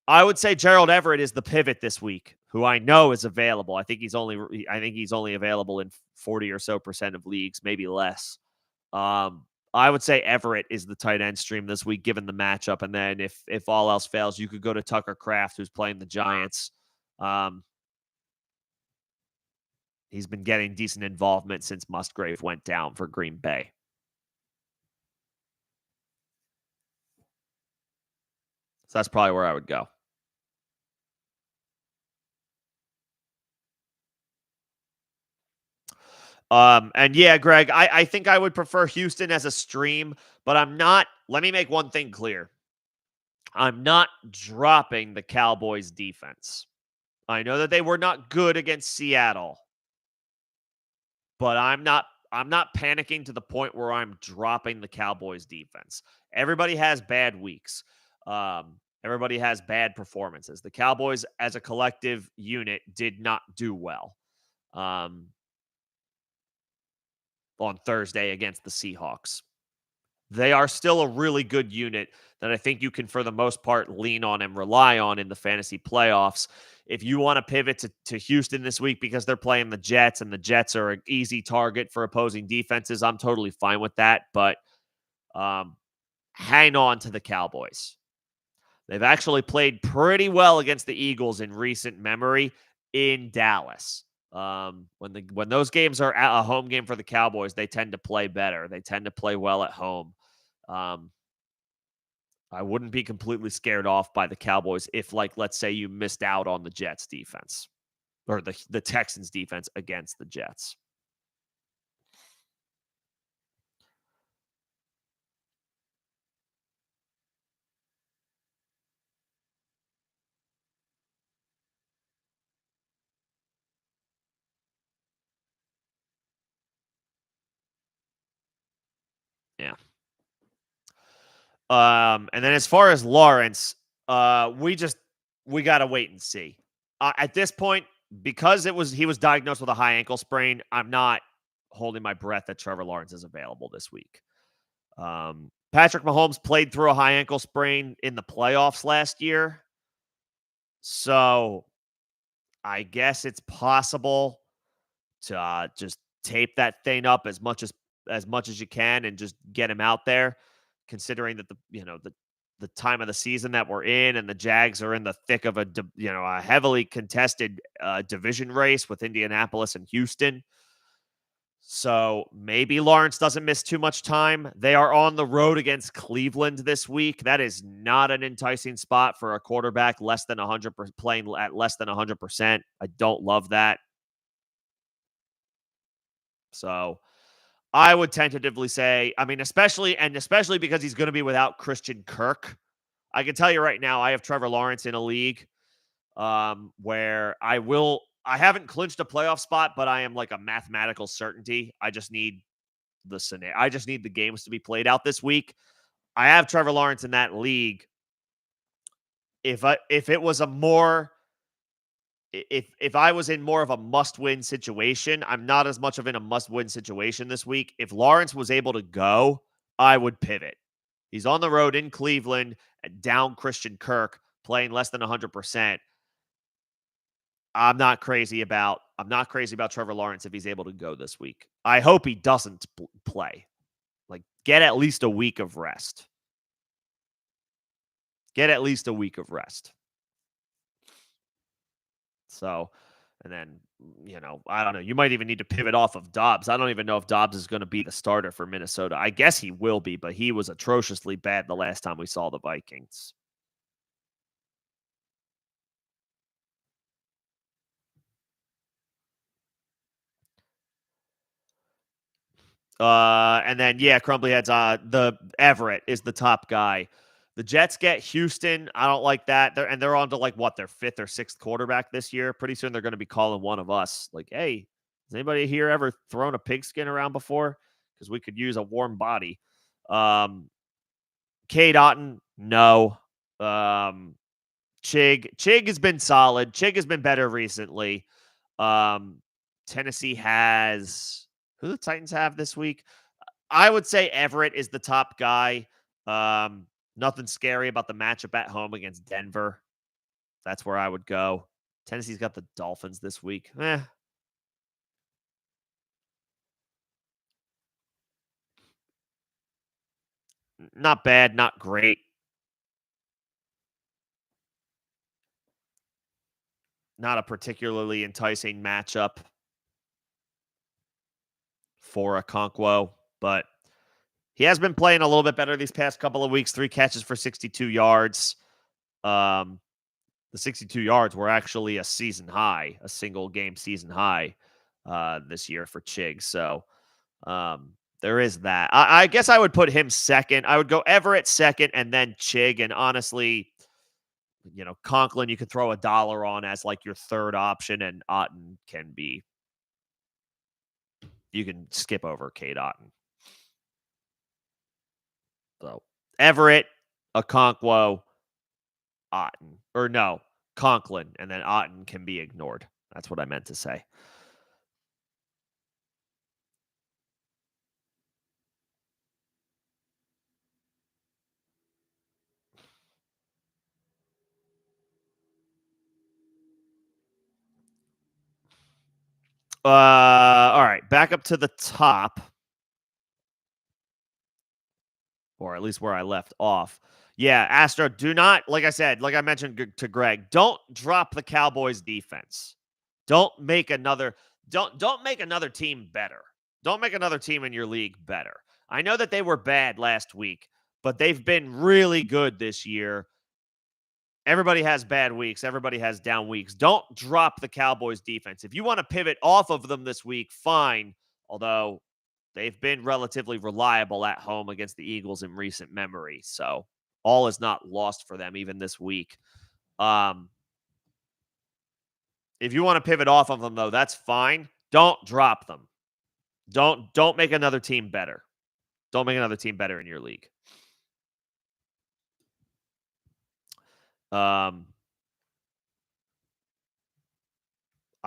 I would say Gerald Everett is the pivot this week, who I know is available. I think he's only available in 40 or so % of leagues, maybe less. Um, I would say Everett is the tight end stream this week, given the matchup. And then if all else fails, you could go to Tucker Kraft, who's playing the Giants. Um, he's been getting decent involvement since Musgrave went down for Green Bay. So that's probably where I would go. And yeah, Greg, I think I would prefer Houston as a stream, but I'm not. Let me make one thing clear. I'm not dropping the Cowboys defense. I know that they were not good against Seattle, but I'm not panicking to the point where I'm dropping the Cowboys defense. Everybody has bad weeks. Everybody has bad performances. The Cowboys as a collective unit did not do well. On Thursday against the Seahawks. They are still a really good unit that I think you can, for the most part, lean on and rely on in the fantasy playoffs. If you want to pivot to Houston this week because they're playing the Jets and the Jets are an easy target for opposing defenses, I'm totally fine with that. But hang on to the Cowboys. They've actually played pretty well against the Eagles in recent memory in Dallas. When those games are at a home game for the Cowboys, they tend to play better. They tend to play well at home. Um, I wouldn't be completely scared off by the Cowboys if, like, let's say you missed out on the Jets defense or the Texans defense against the Jets. Yeah. And then as far as Lawrence, we gotta wait and see. At this point, because he was diagnosed with a high ankle sprain, I'm not holding my breath that Trevor Lawrence is available this week. Patrick Mahomes played through a high ankle sprain in the playoffs last year, so I guess it's possible to just tape that thing up as much as you can and just get him out there, considering that the time of the season that we're in and the Jags are in the thick of a heavily contested division race with Indianapolis and Houston. So maybe Lawrence doesn't miss too much time. They are on the road against Cleveland this week. That is not an enticing spot for a quarterback less than 100% playing at less than 100%. I don't love that. So I would tentatively say, I mean, especially because he's going to be without Christian Kirk. I can tell you right now, I have Trevor Lawrence in a league where I haven't clinched a playoff spot, but I am like a mathematical certainty. I just need the games to be played out this week. I have Trevor Lawrence in that league. If it was a more if I was in more of a must-win situation, I'm not as much of in a must-win situation this week. If Lawrence was able to go, I would pivot. He's on the road in Cleveland, down Christian Kirk, playing less than 100%. I'm not crazy about Trevor Lawrence if he's able to go this week. I hope he doesn't play. Like, get at least a week of rest. Get at least a week of rest. So, and then, I don't know. You might even need to pivot off of Dobbs. I don't even know if Dobbs is going to be the starter for Minnesota. I guess he will be, but he was atrociously bad the last time we saw the Vikings. And then, yeah, Crumbly Heads, the Everett is the top guy. The Jets get Houston. I don't like that. They're on to like what, their fifth or sixth quarterback this year. Pretty soon they're going to be calling one of us like, hey, has anybody here ever thrown a pigskin around before? Because we could use a warm body. Cade Otton, no. Chig has been solid. Chig has been better recently. Tennessee has who the Titans have this week? I would say Everett is the top guy. Nothing scary about the matchup at home against Denver. That's where I would go. Tennessee's got the Dolphins this week. Not bad, not great. Not a particularly enticing matchup for a Conquo, but he has been playing a little bit better these past couple of weeks. 3 catches for 62 yards. Um, the 62 yards were actually a season high, a single game season high this year for Chig. So there is that. I guess I would put him second. I would go Everett second and then Chig. And honestly, Conklin you could throw a dollar on as like your third option, and Otten can be. You can skip over Cade Otten. So Everett, Okonkwo, Otten. Or no, Conklin, and then Otten can be ignored. That's what I meant to say. All right, back up to the top, or at least where I left off. Yeah, Astro, do not, like I said, like I mentioned to Greg, don't drop the Cowboys defense. Don't make another don't make another team better. Don't make another team in your league better. I know that they were bad last week, but they've been really good this year. Everybody has bad weeks. Everybody has down weeks. Don't drop the Cowboys defense. If you want to pivot off of them this week, fine. Although they've been relatively reliable at home against the Eagles in recent memory. So all is not lost for them even this week. If you want to pivot off of them, though, that's fine. Don't drop them. Don't make another team better. Don't make another team better in your league. I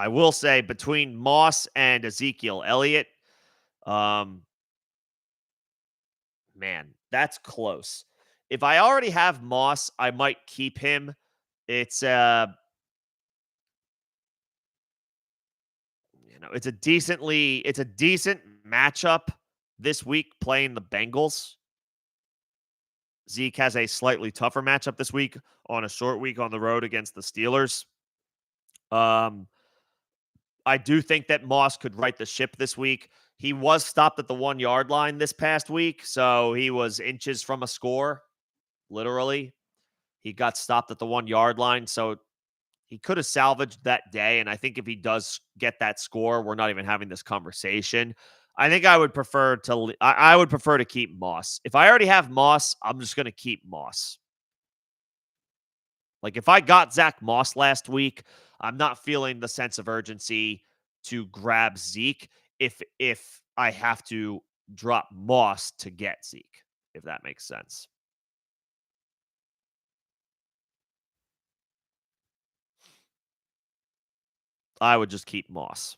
will say between Moss and Ezekiel Elliott, man, that's close. If I already have Moss, I might keep him. It's it's a decent matchup this week playing the Bengals. Zeke has a slightly tougher matchup this week on a short week on the road against the Steelers. I do think that Moss could right the ship this week. He was stopped at the 1-yard line this past week, so he was inches from a score, literally. He got stopped at the 1-yard line, so he could have salvaged that day. And I think if he does get that score, we're not even having this conversation. I think I would prefer to keep Moss. If I already have Moss, I'm just going to keep Moss. Like if I got Zach Moss last week, I'm not feeling the sense of urgency to grab Zeke if I have to drop Moss to get Zeke, if that makes sense. I would just keep Moss.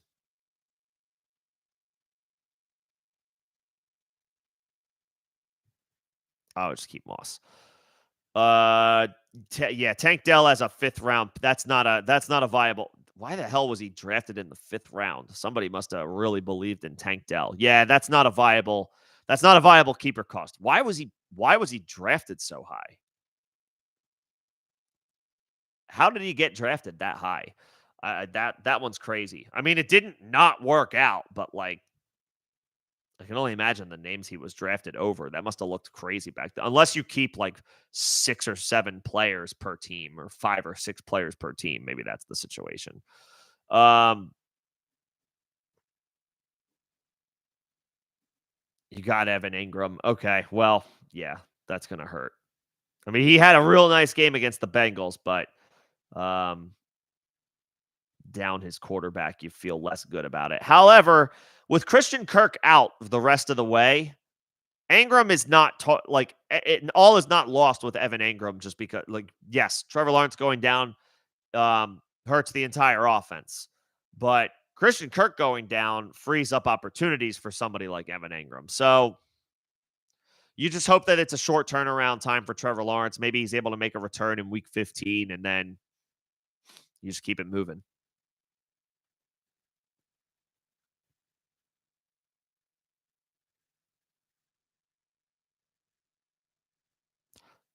I would just keep Moss. Tank Dell as a 5th round. That's not a viable. Why the hell was he drafted in the 5th round? Somebody must have really believed in Tank Dell. Yeah, that's not a viable keeper cost. Why was he drafted so high? How did he get drafted that high? That one's crazy. I mean, it didn't not work out, but like I can only imagine the names he was drafted over. That must have looked crazy back then. Unless you keep like 6 or 7 players per team or 5 or 6 players per team. Maybe that's the situation. You got Evan Ingram. Okay. Well, yeah, that's going to hurt. I mean, he had a real nice game against the Bengals, but down his quarterback, you feel less good about it. However, with Christian Kirk out the rest of the way, Ingram is not all is not lost with Evan Ingram just because yes, Trevor Lawrence going down hurts the entire offense. But Christian Kirk going down frees up opportunities for somebody like Evan Ingram. So you just hope that it's a short turnaround time for Trevor Lawrence. Maybe he's able to make a return in week 15 and then you just keep it moving.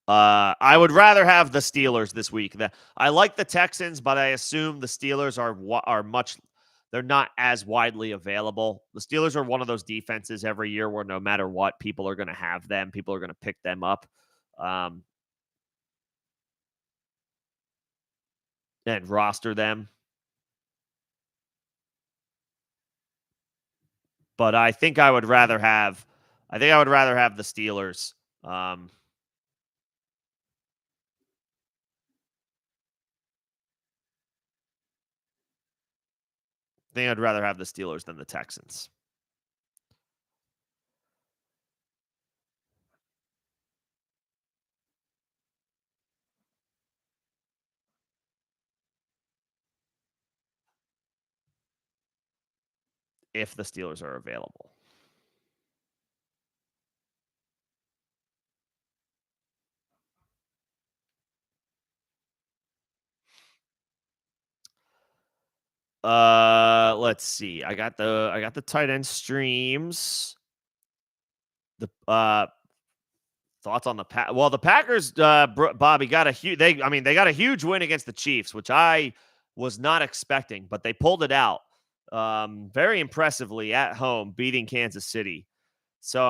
I would rather have the Steelers this week. I like the Texans, but I assume the Steelers are much. They're not as widely available. The Steelers are one of those defenses every year where no matter what, people are going to have them. People are going to pick them up, um, and roster them. But I think I would rather have. I think I would rather have the Steelers. I think I'd rather have the Steelers than the Texans. If the Steelers are available. Let's see. I got the tight end streams. The thoughts on the Well, the Packers, Bobby got a huge. They got a huge win against the Chiefs, which I was not expecting, but they pulled it out very impressively at home, beating Kansas City. So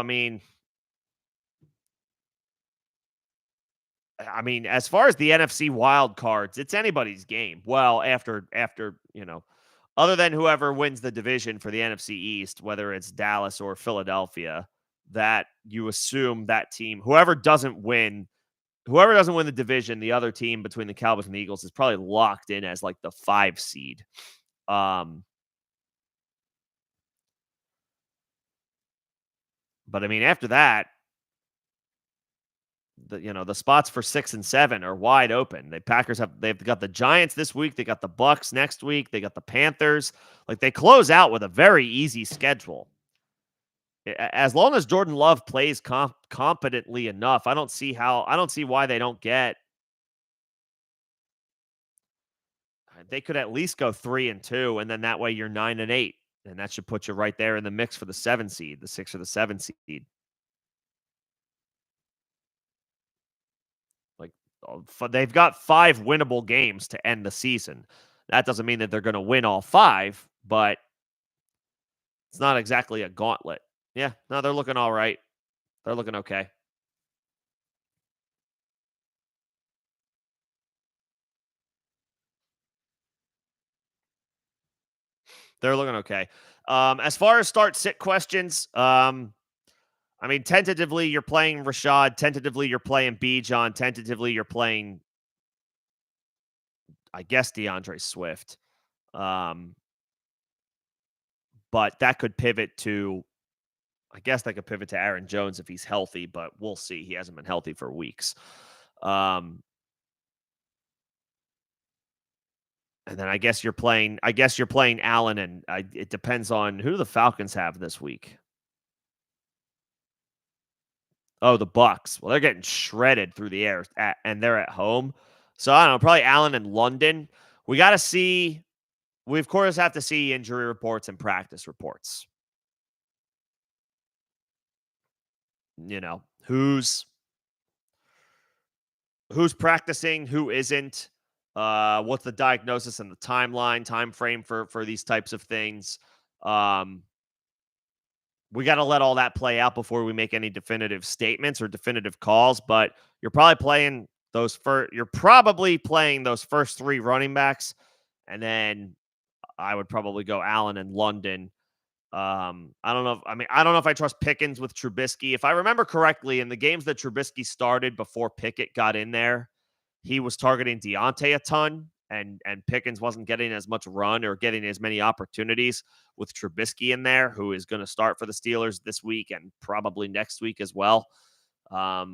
as far as the NFC wild cards, it's anybody's game. Well, after other than whoever wins the division for the NFC East, whether it's Dallas or Philadelphia, that you assume that team, whoever doesn't win the division, the other team between the Cowboys and the Eagles is probably locked in as like the 5 seed. But after that, the spots for 6 and 7 are wide open. They've got the Giants this week, they got the Bucks next week, they got the Panthers. Like, they close out with a very easy schedule. As long as Jordan Love plays competently enough, I don't see why they don't get. They could at least go 3-2, and then that way you're 9-8, and that should put you right there in the mix for the 7 seed, the 6 or the 7 seed. Like, they've got 5 winnable games to end the season. That doesn't mean that they're going to win all 5, but it's not exactly a gauntlet. Yeah, no, they're looking all right. They're looking okay. They're looking okay. As far as start-sit questions, tentatively you're playing Rashad. Tentatively you're playing Bijan. Tentatively you're playing, I guess, DeAndre Swift. But that could pivot to, I guess that could pivot to Aaron Jones if he's healthy, but we'll see. He hasn't been healthy for weeks. And then I guess you're playing Allen, and it depends on who the Falcons have this week. Oh, the Bucks. Well, they're getting shredded through the air, and they're at home. So I don't know, probably Allen and London. We got to see. We of course have to see injury reports and practice reports. Who's practicing, who isn't. What's the diagnosis and the time frame for these types of things. We got to let all that play out before we make any definitive statements or definitive calls, but you're probably playing those first 3 running backs, and then I would probably go Allen and London. I don't know if I trust Pickens with Trubisky. If I remember correctly, in the games that Trubisky started before Pickett got in there, he was targeting Deontay a ton, and Pickens wasn't getting as much run or getting as many opportunities with Trubisky in there, who is going to start for the Steelers this week and probably next week as well. I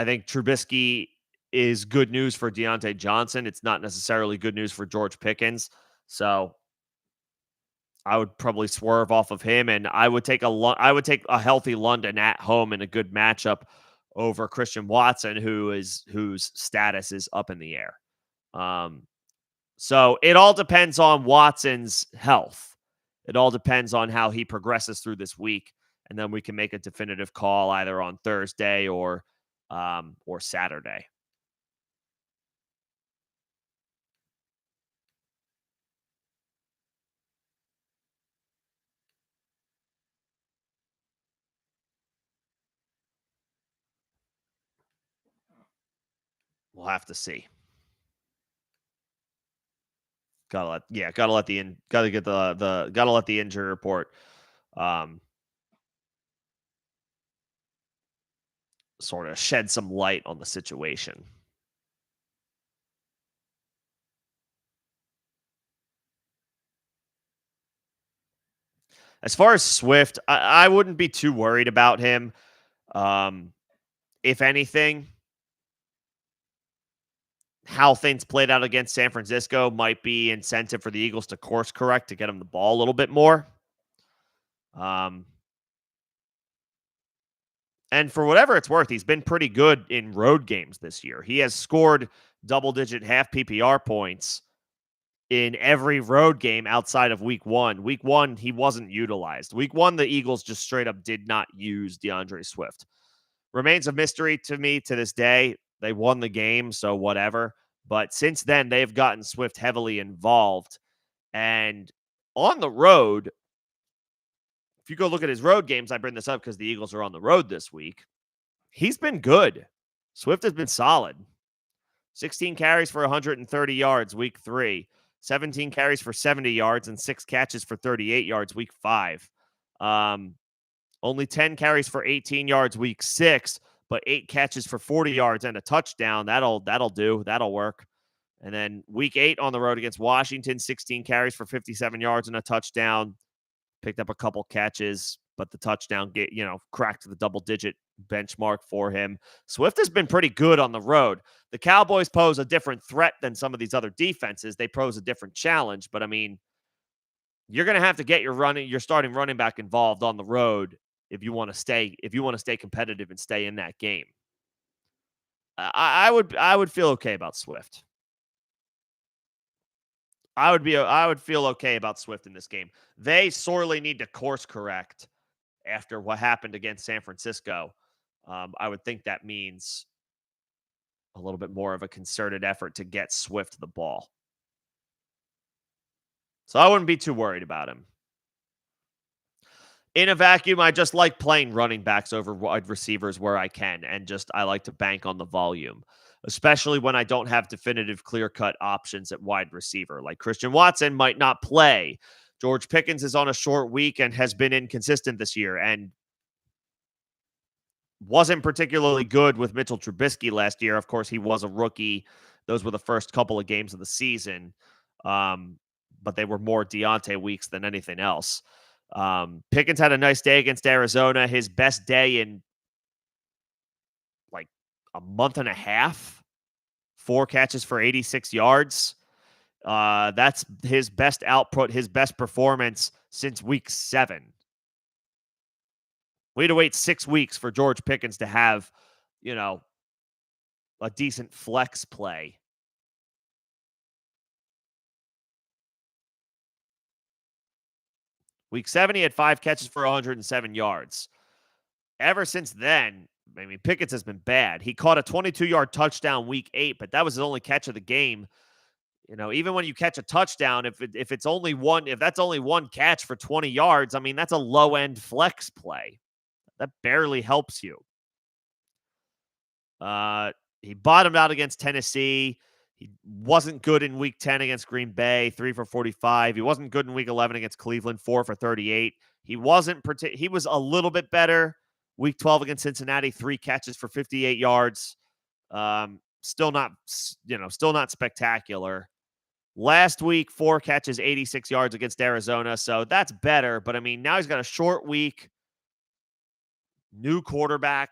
think Trubisky is good news for Deontay Johnson. It's not necessarily good news for George Pickens. So I would probably swerve off of him, and I would take a healthy London at home in a good matchup over Christian Watson, whose status is up in the air. So it all depends on Watson's health. It all depends on how he progresses through this week, and then we can make a definitive call either on Thursday or or Saturday. We'll have to see. Gotta let the injury report um sort of shed some light on the situation. As far as Swift, I wouldn't be too worried about him. Um, if anything, how things played out against San Francisco might be incentive for the Eagles to course correct to get him the ball a little bit more. Um, and for whatever it's worth, he's been pretty good in road games this year. He has scored double digit half PPR points in every road game outside of week one. Week one, he wasn't utilized. Week one, the Eagles just straight up did not use DeAndre Swift. Remains a mystery to me to this day. They won the game, so whatever. But since then, they've gotten Swift heavily involved. And on the road, if you go look at his road games, I bring this up because the Eagles are on the road this week. He's been good. Swift has been solid. 16 carries for 130 yards week 3, 17 carries for 70 yards, and 6 catches for 38 yards week 5. Only 10 carries for 18 yards week 6, but 8 catches for 40 yards and a touchdown. That'll do. That'll work. And then week 8 on the road against Washington, 16 carries for 57 yards and a touchdown. Picked up a couple catches, but the touchdown cracked the double digit benchmark for him. Swift has been pretty good on the road. The Cowboys pose a different threat than some of these other defenses. They pose a different challenge, but I mean, you're going to have to get your starting running back involved on the road if you want to stay competitive and stay in that game. I would feel okay about Swift. I would feel okay about Swift in this game. They sorely need to course correct after what happened against San Francisco. I would think that means a little bit more of a concerted effort to get Swift the ball. So I wouldn't be too worried about him. In a vacuum, I just like playing running backs over wide receivers where I can, and I like to bank on the volume, especially when I don't have definitive clear-cut options at wide receiver. Like Christian Watson might not play. George Pickens is on a short week and has been inconsistent this year and wasn't particularly good with Mitchell Trubisky last year. Of course, he was a rookie. Those were the first couple of games of the season, but they were more Deontay weeks than anything else. Pickens had a nice day against Arizona. His best day in like a month and a half. 4 catches for 86 yards. That's his best output, his best performance since week 7. We had to wait 6 weeks for George Pickens to have, a decent flex play. Week 7, he had 5 catches for 107 yards. Ever since then, I mean, Pickens has been bad. He caught a 22-yard touchdown week 8, but that was his only catch of the game. Even when you catch a touchdown, if that's only one catch for 20 yards, I mean, that's a low-end flex play. That barely helps you. He bottomed out against Tennessee. He wasn't good in week 10 against Green Bay, 3 for 45. He wasn't good in week 11 against Cleveland, 4 for 38. He was a little bit better week 12 against Cincinnati, 3 catches for 58 yards. Still not spectacular. Last week, 4 catches, 86 yards against Arizona. So that's better. But I mean, now he's got a short week, new quarterback.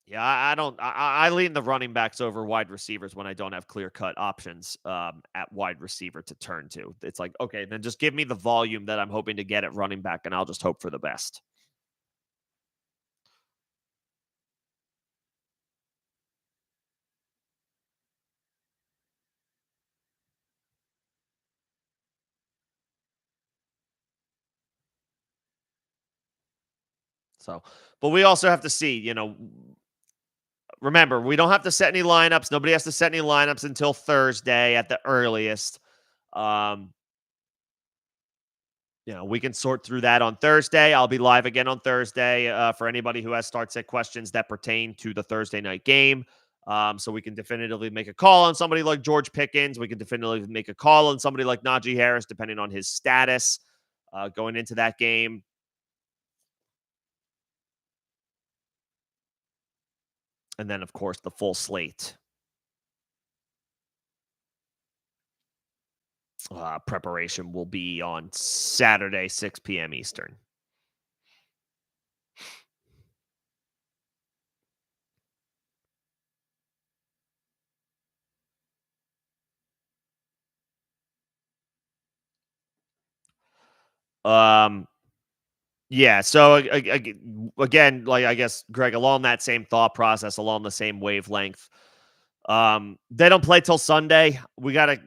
Yeah, I lean the running backs over wide receivers when I don't have clear-cut options at wide receiver to turn to. It's like, okay, then just give me the volume that I'm hoping to get at running back, and I'll just hope for the best. So, but we also have to see, remember, we don't have to set any lineups. Nobody has to set any lineups until Thursday at the earliest. Um, we can sort through that on Thursday. I'll be live again on Thursday for anybody who has start set questions that pertain to the Thursday night game. So we can definitively make a call on somebody like George Pickens. We can definitively make a call on somebody like Najee Harris, depending on his status going into that game. And then, of course, the full slate preparation will be on Saturday, 6 p.m. Eastern. Yeah. So again, like I guess Greg, along that same thought process, along the same wavelength. They don't play till Sunday. We gotta,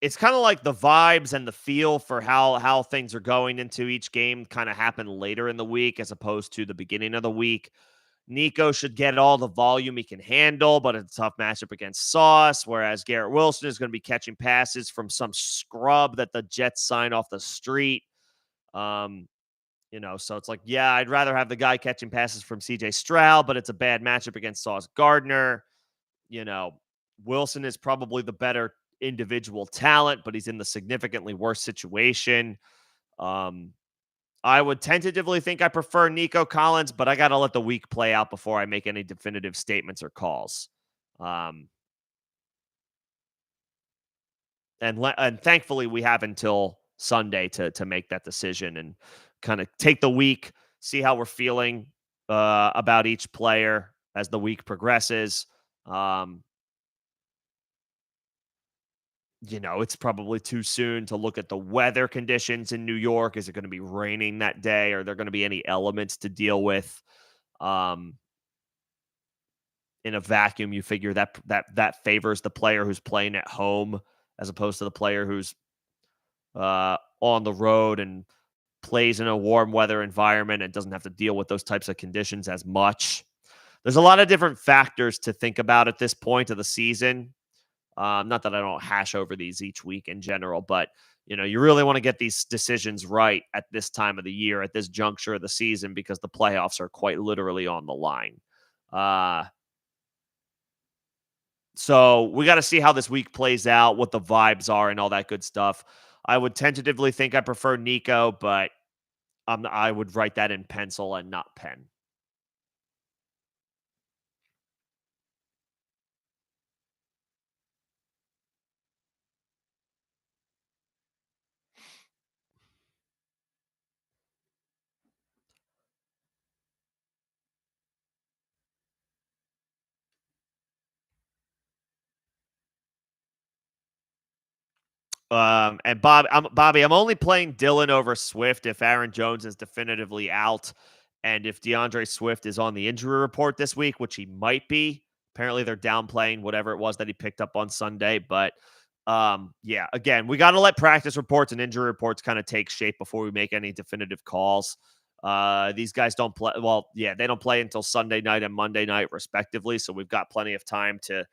it's kind of like the vibes and the feel for how things are going into each game kind of happen later in the week as opposed to the beginning of the week. Nico should get all the volume he can handle, but it's a tough matchup against Sauce, whereas Garrett Wilson is going to be catching passes from some scrub that the Jets sign off the street. Um, so it's like, yeah, I'd rather have the guy catching passes from CJ Stroud, but it's a bad matchup against Sauce Gardner. You know, Wilson is probably the better individual talent, but he's in the significantly worse situation. Um, I would tentatively think I prefer Nico Collins, but I got to let the week play out before I make any definitive statements or calls. Um, and thankfully, we have until Sunday to make that decision and kind of take the week, see how we're feeling about each player as the week progresses. Um, it's probably too soon to look at the weather conditions in New York. Is it going to be raining that day? Are there going to be any elements to deal with? Um, in a vacuum, you figure that favors the player who's playing at home as opposed to the player who's on the road and plays in a warm weather environment and doesn't have to deal with those types of conditions as much. There's a lot of different factors to think about at this point of the season. Not that I don't hash over these each week in general, but you really want to get these decisions right at this time of the year, at this juncture of the season, because the playoffs are quite literally on the line. So we got to see how this week plays out, what the vibes are, and all that good stuff. I would tentatively think I prefer Nico, but I would write that in pencil and not pen. And Bobby, I'm only playing Dylan over Swift if Aaron Jones is definitively out, and if DeAndre Swift is on the injury report this week, which he might be. Apparently, they're downplaying whatever it was that he picked up on Sunday. But yeah, again, we got to let practice reports and injury reports kind of take shape before we make any definitive calls. These guys don't play. Well, yeah, they don't play until Sunday night and Monday night, respectively. So we've got plenty of time to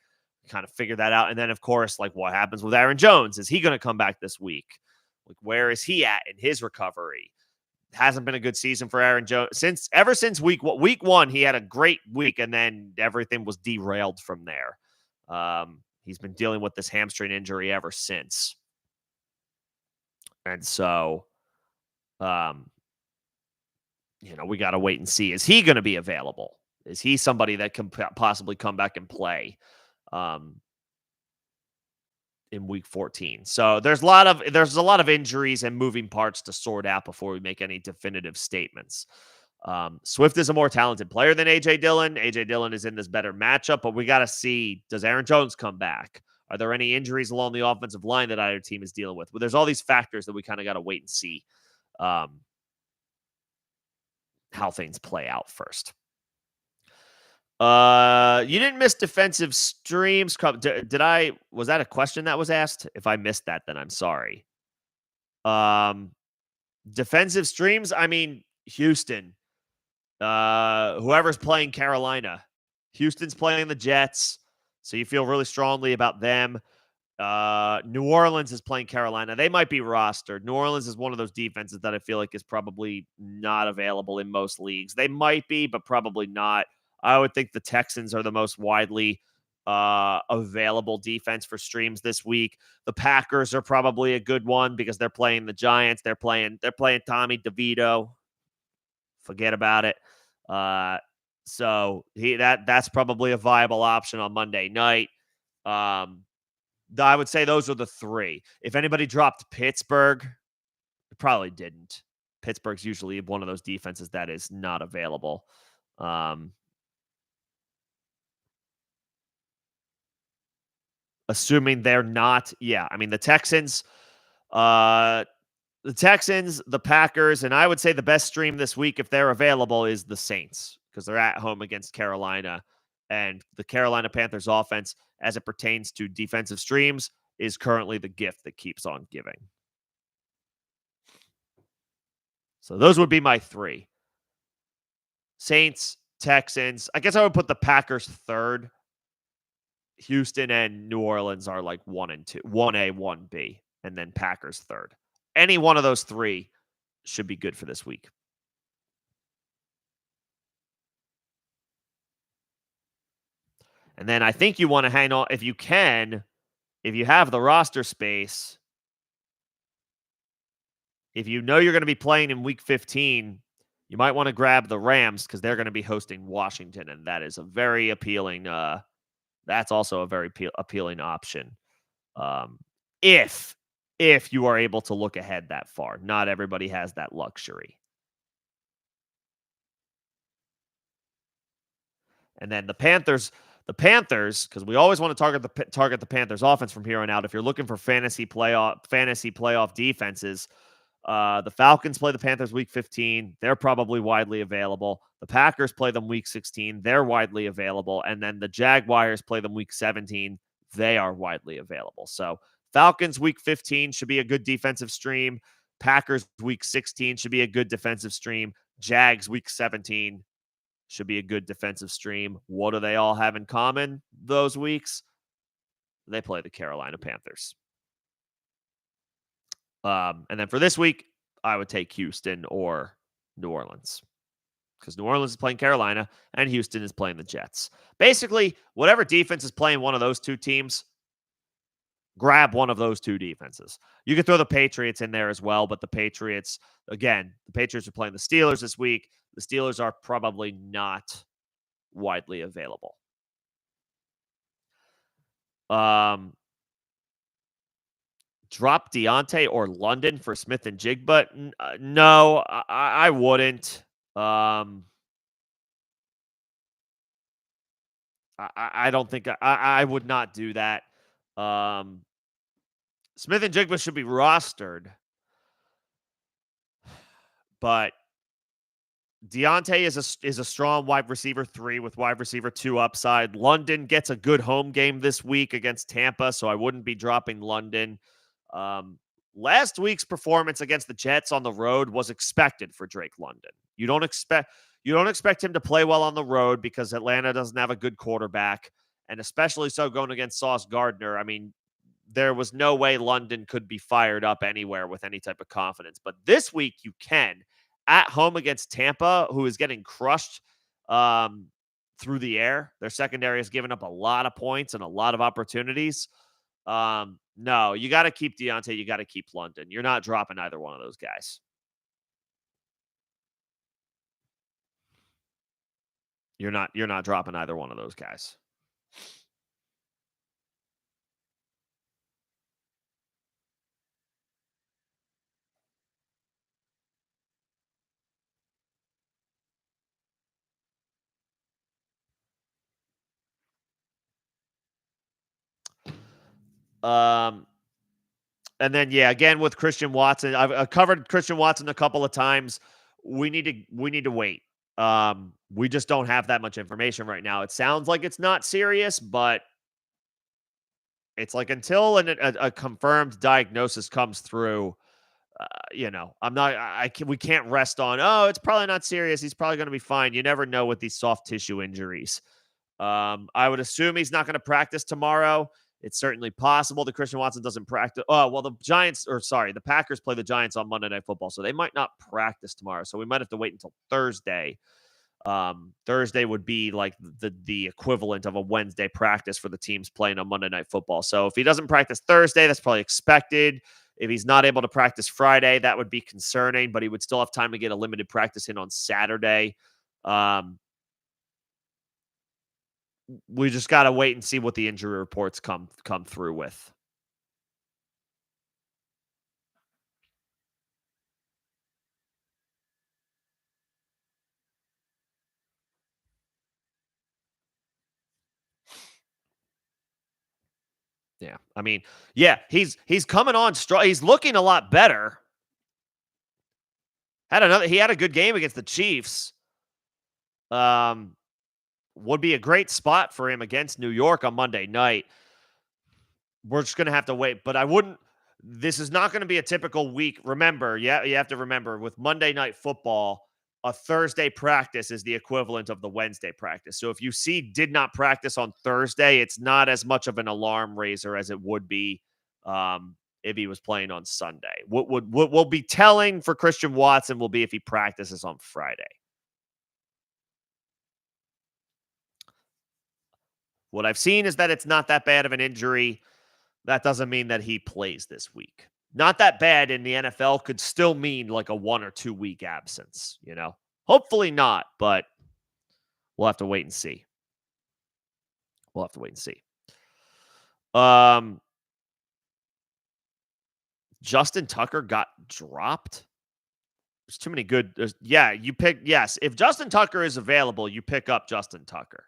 kind of figure that out. And then, of course, like what happens with Aaron Jones? Is he going to come back this week? Like, where is he at in his recovery? It hasn't been a good season for Aaron Jones ever since week one. He had a great week, and then everything was derailed from there. He's been dealing with this hamstring injury ever since, and so, we got to wait and see. Is he going to be available? Is he somebody that can possibly come back and play? In week 14. So there's a lot of injuries and moving parts to sort out before we make any definitive statements. Swift is a more talented player than AJ Dillon. AJ Dillon is in this better matchup, but we got to see, does Aaron Jones come back? Are there any injuries along the offensive line that either team is dealing with? Well, there's all these factors that we kind of got to wait and see how things play out first. You didn't miss defensive streams. Was that a question that was asked? If I missed that, then I'm sorry. Defensive streams, I mean, Houston, whoever's playing Carolina. Houston's playing the Jets, so you feel really strongly about them. New Orleans is playing Carolina. They might be rostered. New Orleans is one of those defenses that I feel like is probably not available in most leagues. They might be, but probably not. I would think the Texans are the most widely available defense for streams this week. The Packers are probably a good one because they're playing the Giants. They're playing Tommy DeVito. Forget about it. So that's probably a viable option on Monday night. I would say those are the three. If anybody dropped Pittsburgh, it probably didn't. Pittsburgh's usually one of those defenses that is not available. Assuming they're not, yeah. I mean, the Packers, and I would say the best stream this week, if they're available, is the Saints because they're at home against Carolina. And the Carolina Panthers offense, as it pertains to defensive streams, is currently the gift that keeps on giving. So those would be my three. Saints, Texans. I guess I would put the Packers third. Houston and New Orleans are like 1 and 2, 1A, 1B, and then Packers third. Any one of those three should be good for this week. And then I think you want to hang on, if you can, if you have the roster space, if you know you're going to be playing in week 15, you might want to grab the Rams because they're going to be hosting Washington, and that is a very appealing. That's also a very appealing option. If you are able to look ahead that far, not everybody has that luxury. And then the Panthers, because we always want to target the Panthers offense from here on out. If you're looking for fantasy playoff defenses, the Falcons play the Panthers week 15. They're probably widely available. The Packers play them week 16. They're widely available. And then the Jaguars play them week 17. They are widely available. So Falcons week 15 should be a good defensive stream. Packers week 16 should be a good defensive stream. Jags week 17 should be a good defensive stream. What do they all have in common those weeks? They play the Carolina Panthers. And then for this week, I would take Houston or New Orleans because New Orleans is playing Carolina and Houston is playing the Jets. Basically, whatever defense is playing one of those two teams, grab one of those two defenses. You could throw the Patriots in there as well, but the Patriots are playing the Steelers this week. The Steelers are probably not widely available. Drop Deontay or London for Smith and Jigba? No, I wouldn't. I don't think I would not do that. Smith and Jigba should be rostered, but Deontay is a strong wide receiver 3 with wide receiver 2 upside. London gets a good home game this week against Tampa, so I wouldn't be dropping London. Last week's performance against the Jets on the road was expected for Drake London. You don't expect him to play well on the road because Atlanta doesn't have a good quarterback, and especially so going against Sauce Gardner. I mean, there was no way London could be fired up anywhere with any type of confidence. But this week you can. At home against Tampa, who is getting crushed through the air. Their secondary has given up a lot of points and a lot of opportunities. No, you got to keep Deontay. You got to keep London. You're not dropping either one of those guys. You're not dropping either one of those guys. And then again with Christian Watson, I've covered Christian Watson a couple of times. We need to wait. We just don't have that much information right now. It sounds like it's not serious, but it's like until a confirmed diagnosis comes through, I'm not. We can't rest on. Oh, it's probably not serious. He's probably going to be fine. You never know with these soft tissue injuries. I would assume he's not going to practice tomorrow. It's certainly possible that Christian Watson doesn't practice. Oh, well, the Packers play the Giants on Monday Night Football, so they might not practice tomorrow. So we might have to wait until Thursday. Thursday would be like the equivalent of a Wednesday practice for the teams playing on Monday Night Football. So if he doesn't practice Thursday, that's probably expected. If he's not able to practice Friday, that would be concerning, but he would still have time to get a limited practice in on Saturday. We just got to wait and see what the injury reports come through with. Yeah. I mean, yeah, he's coming on strong. He's looking a lot better. He had a good game against the Chiefs. Would be a great spot for him against New York on Monday night. We're just going to have to wait, but this is not going to be a typical week. Remember, you have to remember with Monday Night Football, a Thursday practice is the equivalent of the Wednesday practice. So if you see did not practice on Thursday, it's not as much of an alarm raiser as it would be if he was playing on Sunday. What will be telling for Christian Watson will be if he practices on Friday. What I've seen is that it's not that bad of an injury. That doesn't mean that he plays this week. Not that bad in the NFL could still mean like a 1 or 2 week absence, Hopefully not, but we'll have to wait and see. Justin Tucker got dropped. There's too many good. Yes. If Justin Tucker is available, you pick up Justin Tucker.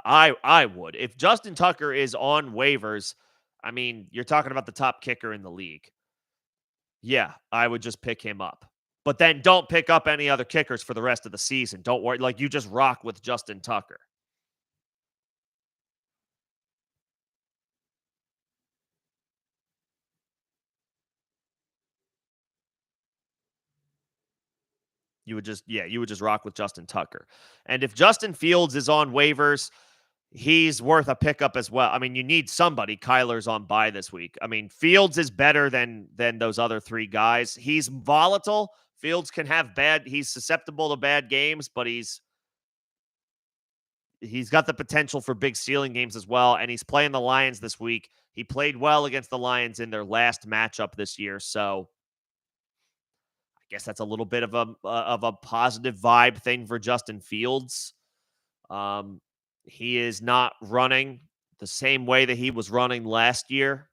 I would. If Justin Tucker is on waivers, I mean, you're talking about the top kicker in the league. Yeah, I would just pick him up. But then don't pick up any other kickers for the rest of the season. Don't worry. Like, you just rock with Justin Tucker. You would just rock with Justin Tucker. And if Justin Fields is on waivers, he's worth a pickup as well. I mean, you need somebody. Kyler's on bye this week. I mean, Fields is better than those other three guys. He's volatile. Fields can have he's susceptible to bad games, but he's got the potential for big ceiling games as well. And he's playing the Lions this week. He played well against the Lions in their last matchup this year. So I guess that's a little bit of a positive vibe thing for Justin Fields. He is not running the same way that he was running last year.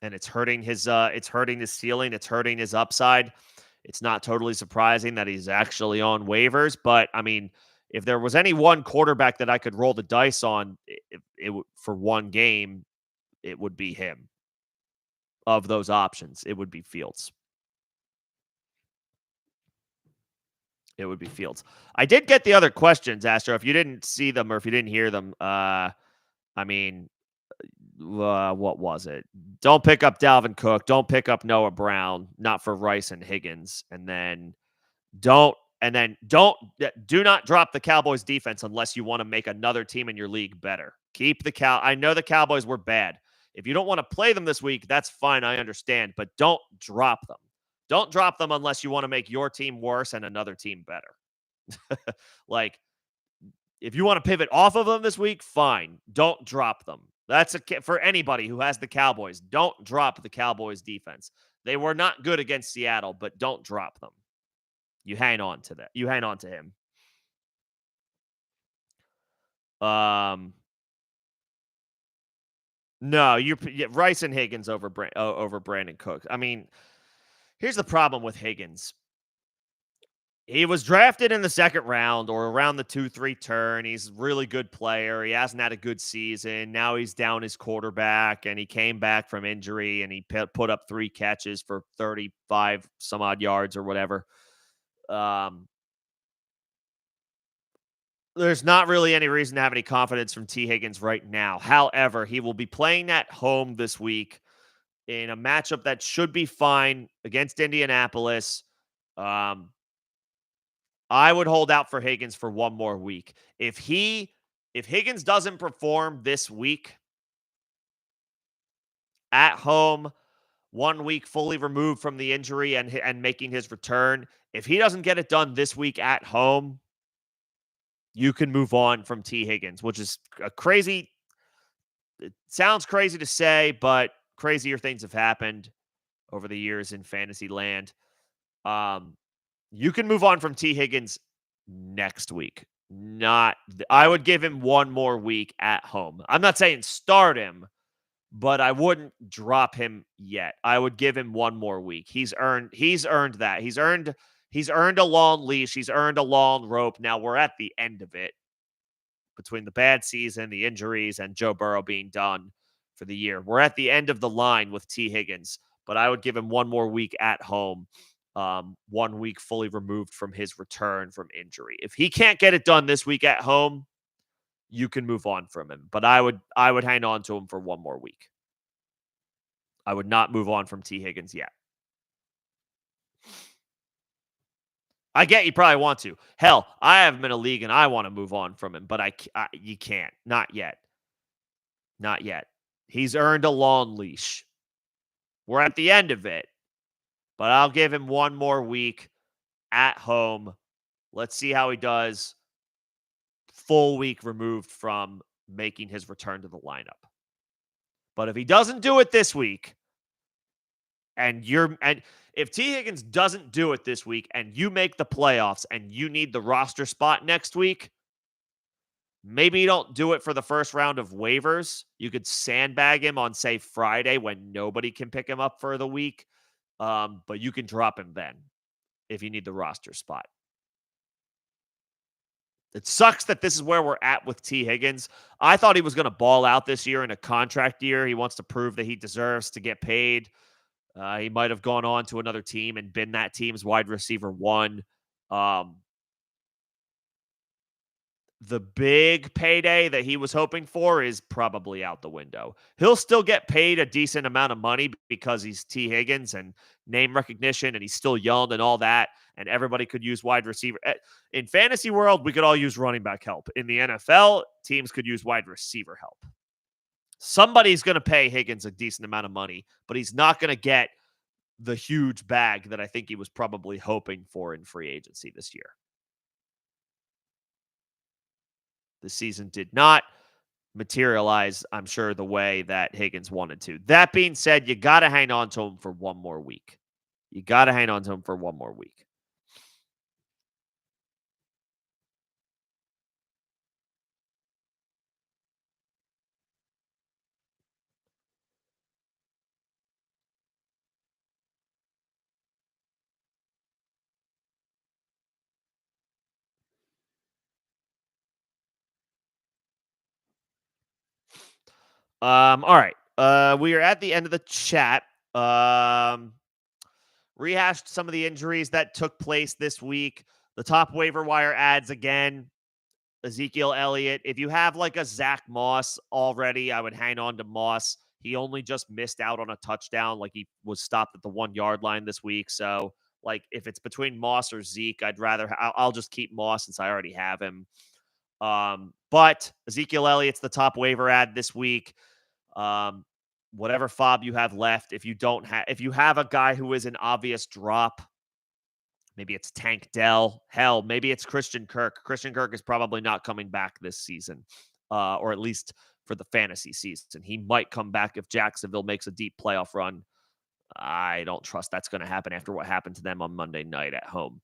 And it's hurting his ceiling. It's hurting his upside. It's not totally surprising that he's actually on waivers. But, I mean, if there was any one quarterback that I could roll the dice on for one game, it would be him. Of those options, it would be Fields. It would be Fields. I did get the other questions, Astro. If you didn't see them or if you didn't hear them, I mean, what was it? Don't pick up Dalvin Cook. Don't pick up Noah Brown. Not for Rice and Higgins. Do not drop the Cowboys defense unless you want to make another team in your league better. Keep the I know the Cowboys were bad. If you don't want to play them this week, that's fine. I understand, but don't drop them. Don't drop them unless you want to make your team worse and another team better. Like, if you want to pivot off of them this week, fine. Don't drop them. That's for anybody who has the Cowboys. Don't drop the Cowboys defense. They were not good against Seattle, but don't drop them. You hang on to that. You hang on to him. No, Rice and Higgins over Brandon Cooks. I mean, here's the problem with Higgins. He was drafted in the second round or around the 2-3 turn. He's a really good player. He hasn't had a good season. Now he's down his quarterback, and he came back from injury, and he put up 3 catches for 35 some odd yards or whatever. There's not really any reason to have any confidence from T. Higgins right now. However, he will be playing at home this week in a matchup that should be fine against Indianapolis. Um, I would hold out for Higgins for one more week. If Higgins doesn't perform this week at home, 1 week fully removed from the injury and making his return, if he doesn't get it done this week at home, you can move on from T. Higgins, which is a crazy. It sounds crazy to say, but crazier things have happened over the years in fantasy land. Um, you can move on from T. Higgins next week. I would give him one more week at home. I'm not saying start him, but I wouldn't drop him yet. I would give him one more week. He's earned that. He's earned a long leash. He's earned a long rope. Now we're at the end of it between the bad season, the injuries, and Joe Burrow being done for the year. We're at the end of the line with T. Higgins, but I would give him one more week at home. 1 week fully removed from his return from injury. If he can't get it done this week at home, you can move on from him. But I would hang on to him for one more week. I would not move on from T. Higgins yet. I get you probably want to. Hell, I have him in a league and I want to move on from him, but you can't. Not yet. Not yet. He's earned a long leash. We're at the end of it, but I'll give him one more week at home. Let's see how he does. Full week removed from making his return to the lineup. But if he doesn't do it this week, and if T. Higgins doesn't do it this week and you make the playoffs and you need the roster spot next week, maybe you don't do it for the first round of waivers. You could sandbag him on, say, Friday when nobody can pick him up for the week. But you can drop him then if you need the roster spot. It sucks that this is where we're at with T. Higgins. I thought he was going to ball out this year in a contract year. He wants to prove that he deserves to get paid. He might have gone on to another team and been that team's wide receiver one. The big payday that he was hoping for is probably out the window. He'll still get paid a decent amount of money because he's T. Higgins and name recognition, and he's still young and all that, and everybody could use wide receiver. In fantasy world, we could all use running back help. In the NFL, teams could use wide receiver help. Somebody's going to pay Higgins a decent amount of money, but he's not going to get the huge bag that I think he was probably hoping for in free agency this year. The season did not materialize, I'm sure, the way that Higgins wanted to. That being said, you got to hang on to him for one more week. You got to hang on to him for one more week. All right. We are at the end of the chat. Rehashed some of the injuries that took place this week. The top waiver wire adds again. Ezekiel Elliott. If you have like a Zach Moss already, I would hang on to Moss. He only just missed out on a touchdown. Like, he was stopped at the 1 yard line this week. So, like, if it's between Moss or Zeke, I'll just keep Moss since I already have him. But Ezekiel Elliott's the top waiver ad this week. Whatever fob you have left, if you have a guy who is an obvious drop, maybe it's Tank Dell. Hell, maybe it's Christian Kirk. Christian Kirk is probably not coming back this season, or at least for the fantasy season. He might come back if Jacksonville makes a deep playoff run. I don't trust that's going to happen after what happened to them on Monday night at home.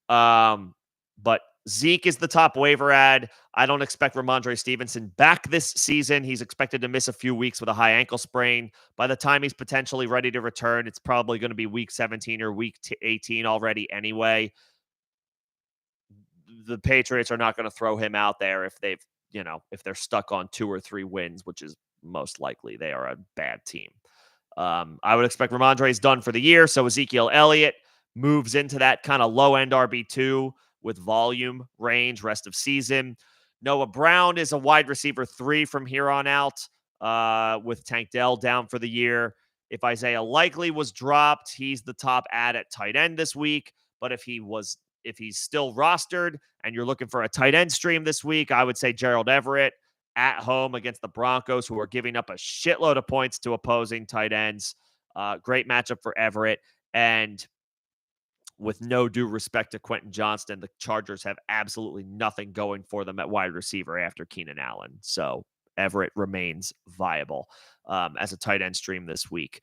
But Zeke is the top waiver ad. I don't expect Ramondre Stevenson back this season. He's expected to miss a few weeks with a high ankle sprain. By the time he's potentially ready to return, it's probably going to be week 17 or week 18 already anyway. The Patriots are not going to throw him out there if they're stuck on 2 or 3 wins, which is most likely. They are a bad team. I would expect Ramondre's done for the year. So Ezekiel Elliott moves into that kind of low end RB2 with volume range rest of season. Noah Brown is a wide receiver 3 from here on out, with Tank Dell down for the year. If Isaiah Likely was dropped, he's the top ad at tight end this week. But if he's still rostered and you're looking for a tight end stream this week, I would say Gerald Everett at home against the Broncos, who are giving up a shitload of points to opposing tight ends. Great matchup for Everett. And with no due respect to Quentin Johnston, the Chargers have absolutely nothing going for them at wide receiver after Keenan Allen. So Everett remains viable as a tight end stream this week.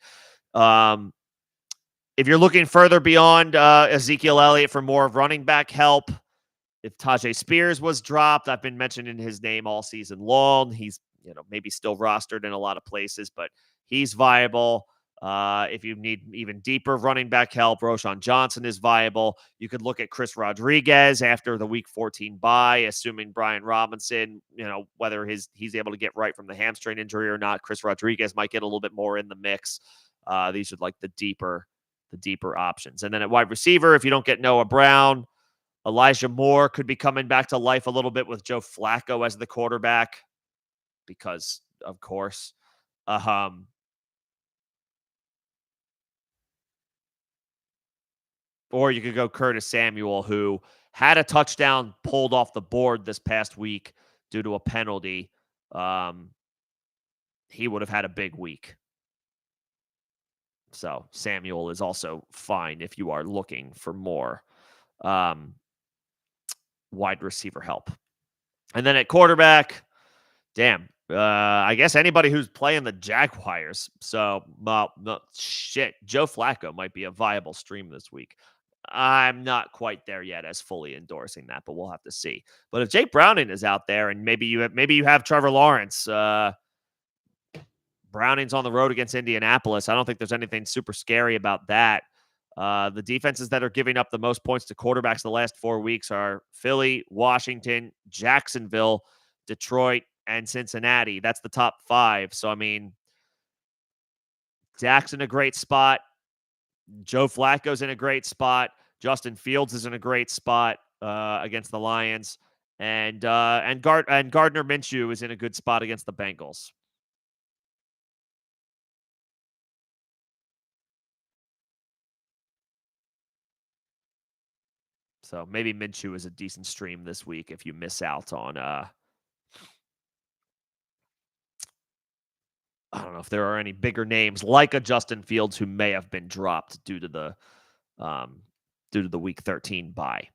If you're looking further beyond Ezekiel Elliott for more running back help, if Tajay Spears was dropped, I've been mentioning his name all season long. He's, maybe still rostered in a lot of places, but he's viable. If you need even deeper running back help, Roshan Johnson is viable. You could look at Chris Rodriguez after the week 14 bye, assuming Brian Robinson, whether he's able to get right from the hamstring injury or not. Chris Rodriguez might get a little bit more in the mix. These are like the deeper options. And then at wide receiver, if you don't get Noah Brown, Elijah Moore could be coming back to life a little bit with Joe Flacco as the quarterback because, of course. Or you could go Curtis Samuel, who had a touchdown pulled off the board this past week due to a penalty. He would have had a big week. So Samuel is also fine if you are looking for more wide receiver help. And then at quarterback, I guess anybody who's playing the Jaguars. So, shit, Joe Flacco might be a viable stream this week. I'm not quite there yet as fully endorsing that, but we'll have to see. But if Jake Browning is out there, and maybe you have Trevor Lawrence, Browning's on the road against Indianapolis. I don't think there's anything super scary about that. The defenses that are giving up the most points to quarterbacks the last 4 weeks are Philly, Washington, Jacksonville, Detroit, and Cincinnati. That's the top 5. So, Dak's in a great spot. Joe Flacco's in a great spot. Justin Fields is in a great spot against the Lions. And Gardner Minshew is in a good spot against the Bengals. So maybe Minshew is a decent stream this week if you miss out on I don't know if there are any bigger names like a Justin Fields who may have been dropped due to the week 13 bye.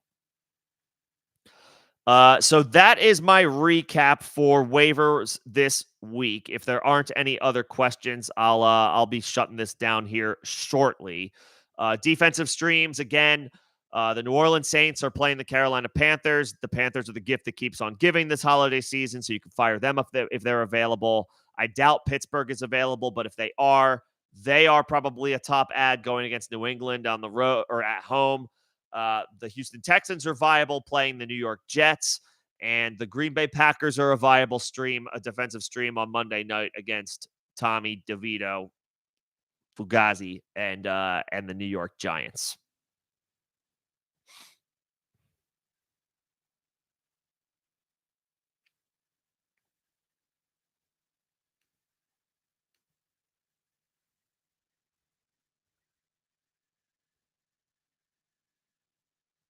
So that is my recap for waivers this week. If there aren't any other questions, I'll be shutting this down here shortly. Defensive streams again. The New Orleans Saints are playing the Carolina Panthers. The Panthers are the gift that keeps on giving this holiday season, so you can fire them if they're available. I doubt Pittsburgh is available, but if they are probably a top ad going against New England on the road or at home. The Houston Texans are viable playing the New York Jets, and the Green Bay Packers are a viable stream, a defensive stream on Monday night against Tommy DeVito, Fugazi, and the New York Giants.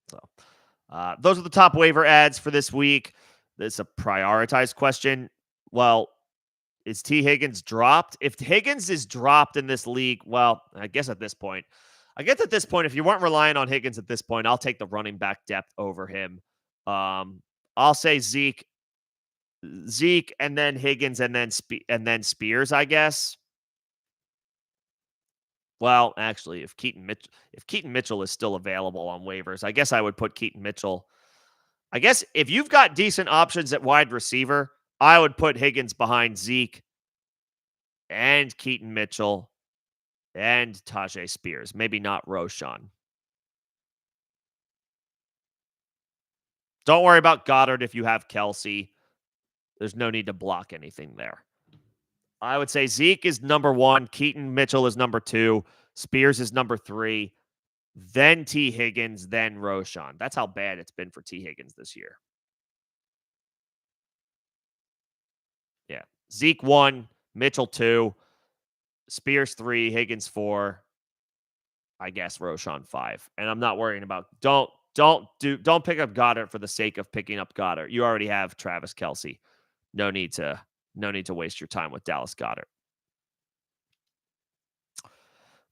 So those are the top waiver ads for this week. It's a prioritized question. Well, is T. Higgins dropped? If Higgins is dropped in this league, well, I guess at this point, if you weren't relying on Higgins at this point, I'll take the running back depth over him. I'll say Zeke, and then Higgins, and then Spears, I guess. Well, actually, if Keaton Mitchell is still available on waivers, I guess I would put Keaton Mitchell. I guess if you've got decent options at wide receiver, I would put Higgins behind Zeke and Keaton Mitchell and Tajay Spears. Maybe not Roshan. Don't worry about Goddard if you have Kelsey. There's no need to block anything there. I would say Zeke is number 1. Keaton Mitchell is number 2. Spears is number 3. then T. Higgins, then Roshan. That's how bad it's been for T. Higgins this year. Yeah. Zeke 1, Mitchell 2, Spears 3, Higgins 4, I guess Roshan 5. And I'm not worrying about don't pick up Goddard for the sake of picking up Goddard. You already have Travis Kelce. No need to waste your time with Dallas Goddard.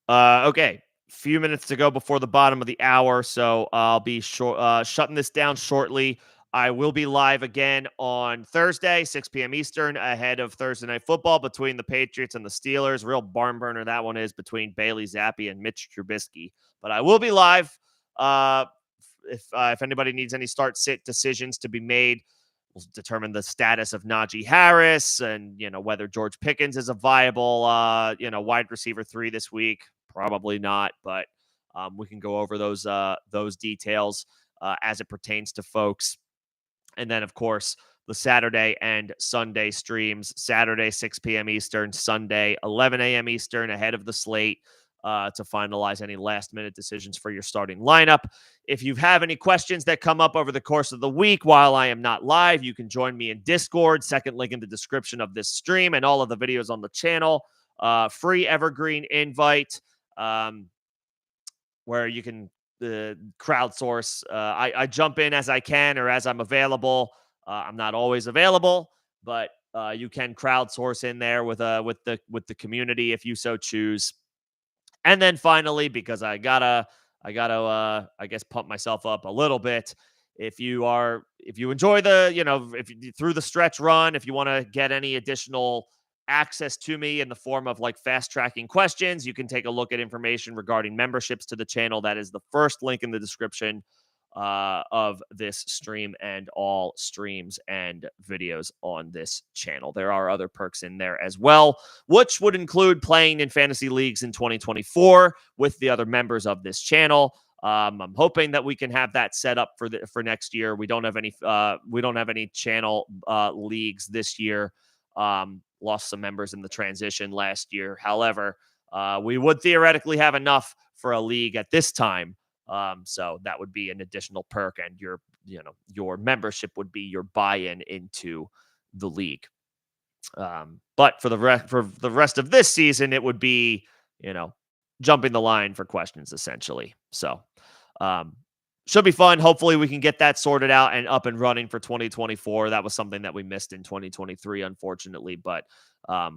Okay. Few minutes to go before the bottom of the hour, so I'll be shutting this down shortly. I will be live again on Thursday, 6 p.m. Eastern, ahead of Thursday Night Football between the Patriots and the Steelers. Real barn burner that one is between Bailey Zappi and Mitch Trubisky. But I will be live. Uh, if anybody needs any start sit decisions to be made, we'll determine the status of Najee Harris and whether George Pickens is a viable wide receiver 3 this week. Probably not, but we can go over those details as it pertains to folks. And then, of course, the Saturday and Sunday streams. Saturday, 6 p.m. Eastern. Sunday, 11 a.m. Eastern, ahead of the slate to finalize any last-minute decisions for your starting lineup. If you have any questions that come up over the course of the week while I am not live, you can join me in Discord. Second link in the description of this stream and all of the videos on the channel. Free evergreen invite. Where you can crowdsource. I jump in as I can or as I'm available. I'm not always available, but you can crowdsource in there with the community if you so choose. And then finally, because I gotta I guess pump myself up a little bit. If you enjoy if you through the stretch run, if you want to get any additional access to me in the form of like fast tracking questions, you can take a look at information regarding memberships to the channel. That is the first link in the description of this stream and all streams and videos on this channel. There are other perks in there as well, which would include playing in fantasy leagues in 2024 with the other members of this channel. I'm hoping that we can have that set up for next year. We don't have any channel leagues this year. Lost some members in the transition last year. However, we would theoretically have enough for a league at this time. So that would be an additional perk, and your membership would be your buy-in into the league. But for the rest of this season, it would be, jumping the line for questions essentially. So, should be fun. Hopefully we can get that sorted out and up and running for 2024. That was something that we missed in 2023, unfortunately, but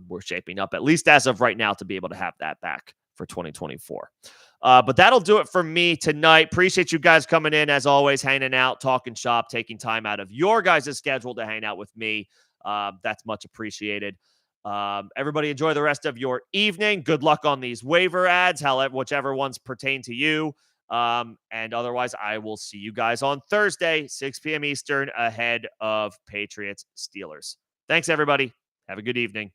we're shaping up, at least as of right now, to be able to have that back for 2024. But that'll do it for me tonight. Appreciate you guys coming in, as always, hanging out, talking shop, taking time out of your guys' schedule to hang out with me. That's much appreciated. Everybody enjoy the rest of your evening. Good luck on these waiver ads, whichever ones pertain to you. And otherwise, I will see you guys on Thursday, 6 p.m. Eastern, ahead of Patriots Steelers. Thanks, everybody. Have a good evening.